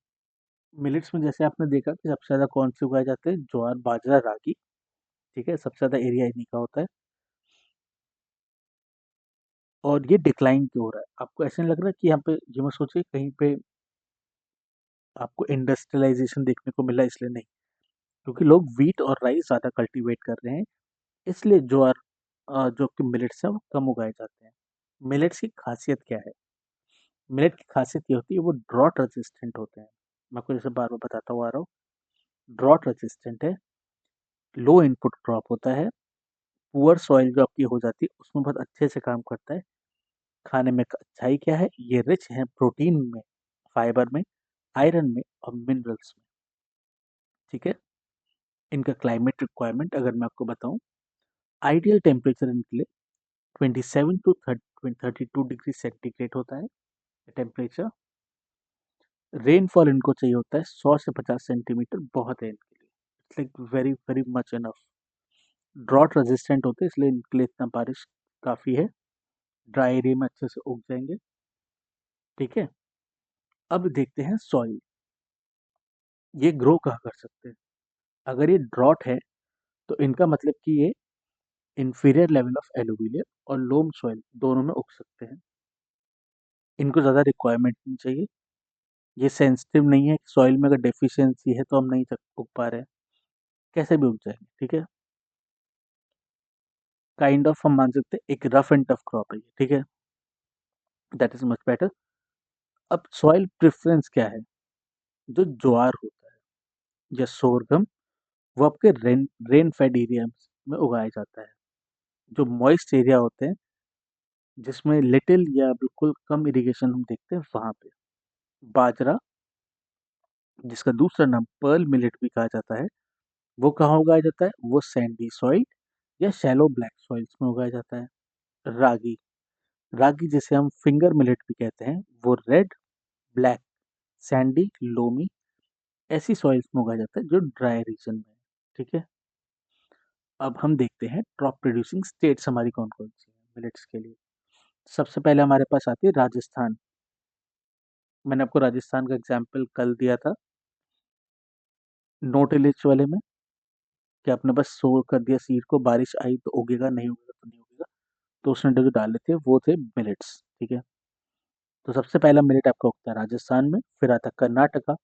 Speaker 1: millets में जैसे आपने देखा कि सबसे ज्यादा कौन से उगाए जाते हैं, ज्वार, बाजरा, रागी. ठीक है, सबसे ज्यादा एरिया इन्हीं का होता है. और ये डिक्लाइन क्यों हो रहा है? आपको ऐसा नहीं लग रहा कि यहाँ पे, ये मत सोचिए कहीं पे आपको इंडस्ट्रियलाइजेशन देखने को मिला इसलिए नहीं, क्योंकि लोग वीट और राइस ज़्यादा कल्टीवेट कर रहे हैं, इसलिए ज्वार जो कि मिलेट्स हैं वो कम उगाए जाते हैं. मिलेट्स की खासियत क्या है? मिलेट की खासियत ये होती है, वो ड्रॉट रेजिस्टेंट होते हैं. मैं आपको जैसे बार बार बताता हुआ आ रहा हूँ, ड्रॉट रेजिस्टेंट है, लो इनपुट क्रॉप होता है, पुअर सॉइल जो आपकी हो जाती है उसमें बहुत अच्छे से काम करता है. खाने में अच्छाई क्या है, ये रिच है प्रोटीन में, फाइबर में, आयरन में और मिनरल्स में. ठीक है. इनका क्लाइमेट रिक्वायरमेंट अगर मैं आपको बताऊं, आइडियल टेम्परेचर इनके लिए 27 टू 32 डिग्री सेंटीग्रेड होता है टेम्परेचर. रेनफॉल इनको चाहिए होता है 100 से 50 सेंटीमीटर, बहुत है इनके लिए. It's like very very much enough. Drought resistant होते हैं इसलिए इनके लिए इतना बारिश काफ़ी है. ड्राई एरिया में अच्छे से उग जाएंगे. ठीक है. अब देखते हैं सॉइल, ये ग्रो कहाँ कर सकते हैं. अगर ये ड्रॉट है तो इनका मतलब कि ये इंफीरियर लेवल ऑफ एलुवियल और लोम सॉइल दोनों में उग सकते हैं. इनको ज़्यादा रिक्वायरमेंट नहीं चाहिए. ये सेंसिटिव नहीं है, सॉइल में अगर डेफिशिएंसी है तो हम नहीं उग पा रहे हैं, कैसे भी उग जाएंगे. ठीक है. काइंड ऑफ हम मान सकते हैं एक रफ एंड टफ क्रॉप है ये. ठीक है, दैट इज मच बेटर. अब सॉइल प्रेफरेंस क्या है? जो ज्वार होता है या सोरगम, वो आपके रेन फेड एरिया में उगाया जाता है. जो मॉइस्ट एरिया होते हैं जिसमें लिटिल या बिल्कुल कम इरिगेशन हम देखते हैं वहां पे. बाजरा, जिसका दूसरा नाम पर्ल मिलेट भी कहा जाता है, वो कहाँ उगाया जाता है? वो सैंडी सॉइल या शैलो ब्लैक सॉइल्स में उगाया जाता है. रागी, रागी जिसे हम फिंगर मिलेट भी कहते हैं, वो रेड, ब्लैक, सैंडी, लोमी ऐसी सॉइल्स में उगाया जाता है जो ड्राई रीजन में है. ठीक है. अब हम देखते हैं टॉप प्रोड्यूसिंग स्टेट्स हमारी कौन कौन सी हैं मिलेट्स के लिए. सबसे पहले हमारे पास आती है राजस्थान. मैंने आपको राजस्थान का एग्जाम्पल कल दिया था नो टिलेज वाले में, कि आपने बस सो कर दिया सीड को, बारिश आई तो उगेगा, नहीं उगेगा तो नहीं उगेगा. तो उसने जो डाले थे वो थे मिलेट्स. ठीक है. तो सबसे पहला मिलेट आपका उगता है राजस्थान में, फिर आता है कर्नाटका,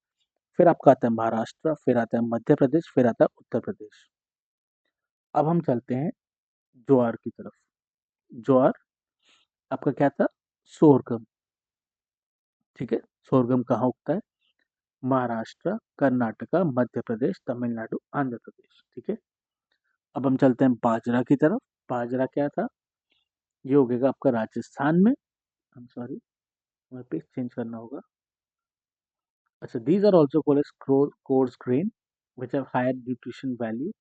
Speaker 1: फिर आपका आता है महाराष्ट्र, फिर आता है मध्य प्रदेश, फिर आता है उत्तर प्रदेश. अब हम चलते हैं ज्वार की तरफ. ज्वार आपका क्या था? सोरगम. ठीक है. सोरगम कहाँ उगता है? महाराष्ट्र, कर्नाटका, मध्य प्रदेश, तमिलनाडु, आंध्र प्रदेश। ठीक है, अब हम चलते हैं बाजरा की तरफ। बाजरा क्या था? ये हो गया आपका राजस्थान में। आई एम सॉरी, हमें पेज चेंज करना होगा। अच्छा, these are also called as coarse grain, which have higher nutrition value.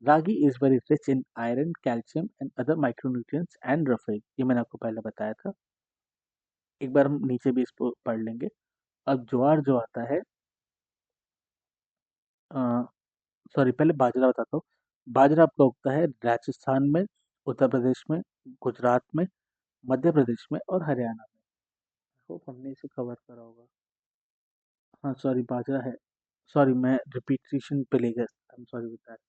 Speaker 1: Ragi is very rich in iron, calcium and other micronutrients and roughage. ये मैंने आपको पहले बताया था। एक बार हम नीचे भी इसको पढ़ लेंगे। अब ज्वार जो आता है, सॉरी पहले बाजरा बताता हूँ। बाजरा आपका उगता है राजस्थान में, उत्तर प्रदेश में, गुजरात में, मध्य प्रदेश में और हरियाणा में। होप हमने इसे कवर करा होगा। हाँ सॉरी, बाजरा है। सॉरी, मैं रिपीटिशन पे ले गया। I am sorry with that.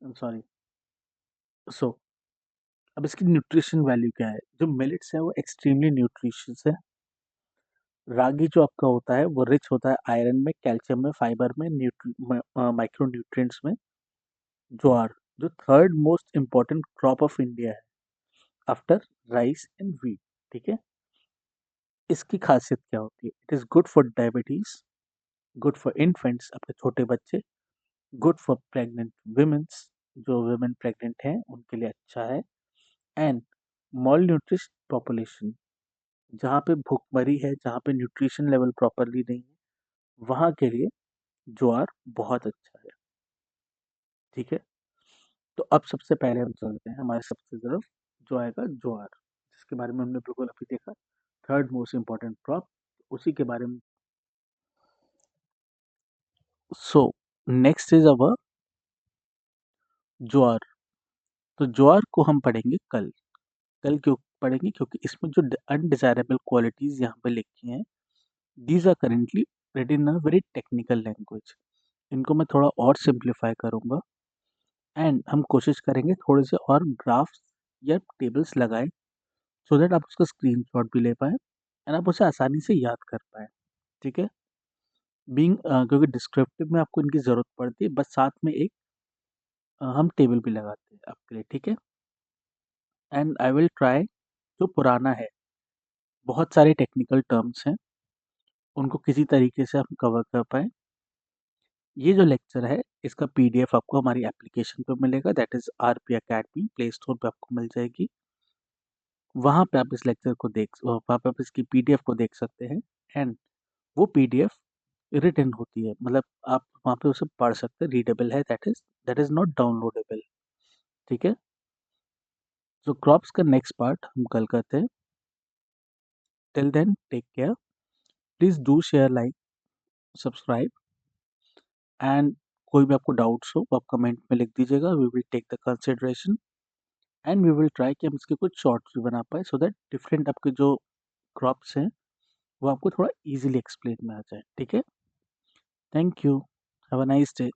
Speaker 1: I am sorry. So अब इसकी न्यूट्रिशन वैल्यू क्या है? जो मिलेट्स है वो एक्सट्रीमली न्यूट्रिशियस है। रागी जो आपका होता है वो रिच होता है आयरन में, कैल्शियम में, फाइबर में, माइक्रो न्यूट्रिएंट्स में। ज्वार जो third most important crop of India है आफ्टर राइस एंड व्हीट। ठीक है, इसकी खासियत क्या होती है? It is good for diabetes, good for infants, अपने छोटे बच्चे, गुड फॉर प्रेग्नेंट विमेंस, जो वुमेन प्रेग्नेंट हैं उनके लिए अच्छा है, एंड मॉल न्यूट्रिश पॉपुलेशन, जहाँ पे भूखमरी है, जहाँ पे न्यूट्रिशन लेवल प्रॉपरली नहीं है, वहाँ के लिए ज्वार बहुत अच्छा है। ठीक है, तो अब सबसे पहले हम चलते हैं हमारे सबसे तरफ, जो आएगा ज्वार, जिसके बारे में हमने बिल्कुल अभी देखा, थर्ड मोस्ट इम्पोर्टेंट क्रॉप, उसी के बारे में। सो नेक्स्ट इज अवर ज्वार। तो ज्वार को हम पढ़ेंगे कल। कल क्यों पढ़ेंगे? क्योंकि इसमें जो अनडिजायरेबल क्वालिटीज यहाँ पे लिखी हैं, these are currently written in a very technical language. इनको मैं थोड़ा और सिंप्लीफाई करूँगा, एंड हम कोशिश करेंगे थोड़े से और ग्राफ्स या टेबल्स लगाएं, सो दैट आप उसका स्क्रीनशॉट भी ले पाएँ एंड आप उसे आसानी से याद कर पाएँ। ठीक है, क्योंकि डिस्क्रिप्टिव में आपको इनकी ज़रूरत पड़ती है, बस साथ में एक हम टेबल भी लगाते हैं आपके लिए। ठीक है, एंड आई विल ट्राई, जो पुराना है, बहुत सारे टेक्निकल टर्म्स हैं, उनको किसी तरीके से हम कवर कर पाएँ। ये जो लेक्चर है, इसका पीडीएफ आपको हमारी एप्लीकेशन पे मिलेगा, that is RP academy, play store पे आपको मिल जाएगी। वहाँ पे आप इस लेक्चर को वहाँ पे आप इसकी पीडीएफ को देख सकते हैं, एंड वो पीडीएफ रिटन होती है, मतलब आप वहाँ पे उसे पढ़ सकते हैं, रीडेबल है, दैट इज़ नॉट डाउनलोडेबल। ठीक है, तो क्रॉप्स का नेक्स्ट पार्ट हम कल करते हैं। Till then take care, please do share, like, subscribe, and कोई भी आपको डाउट्स हो वो आप कमेंट में लिख दीजिएगा, we will take the consideration, and we will try कि हम इसके कुछ शॉर्ट्स भी बना पाए, सो दैट डिफरेंट आपके जो क्रॉप्स हैं वो आपको थोड़ा इजीली एक्सप्लेन में आ जाए। ठीक है, thank you, have a nice day.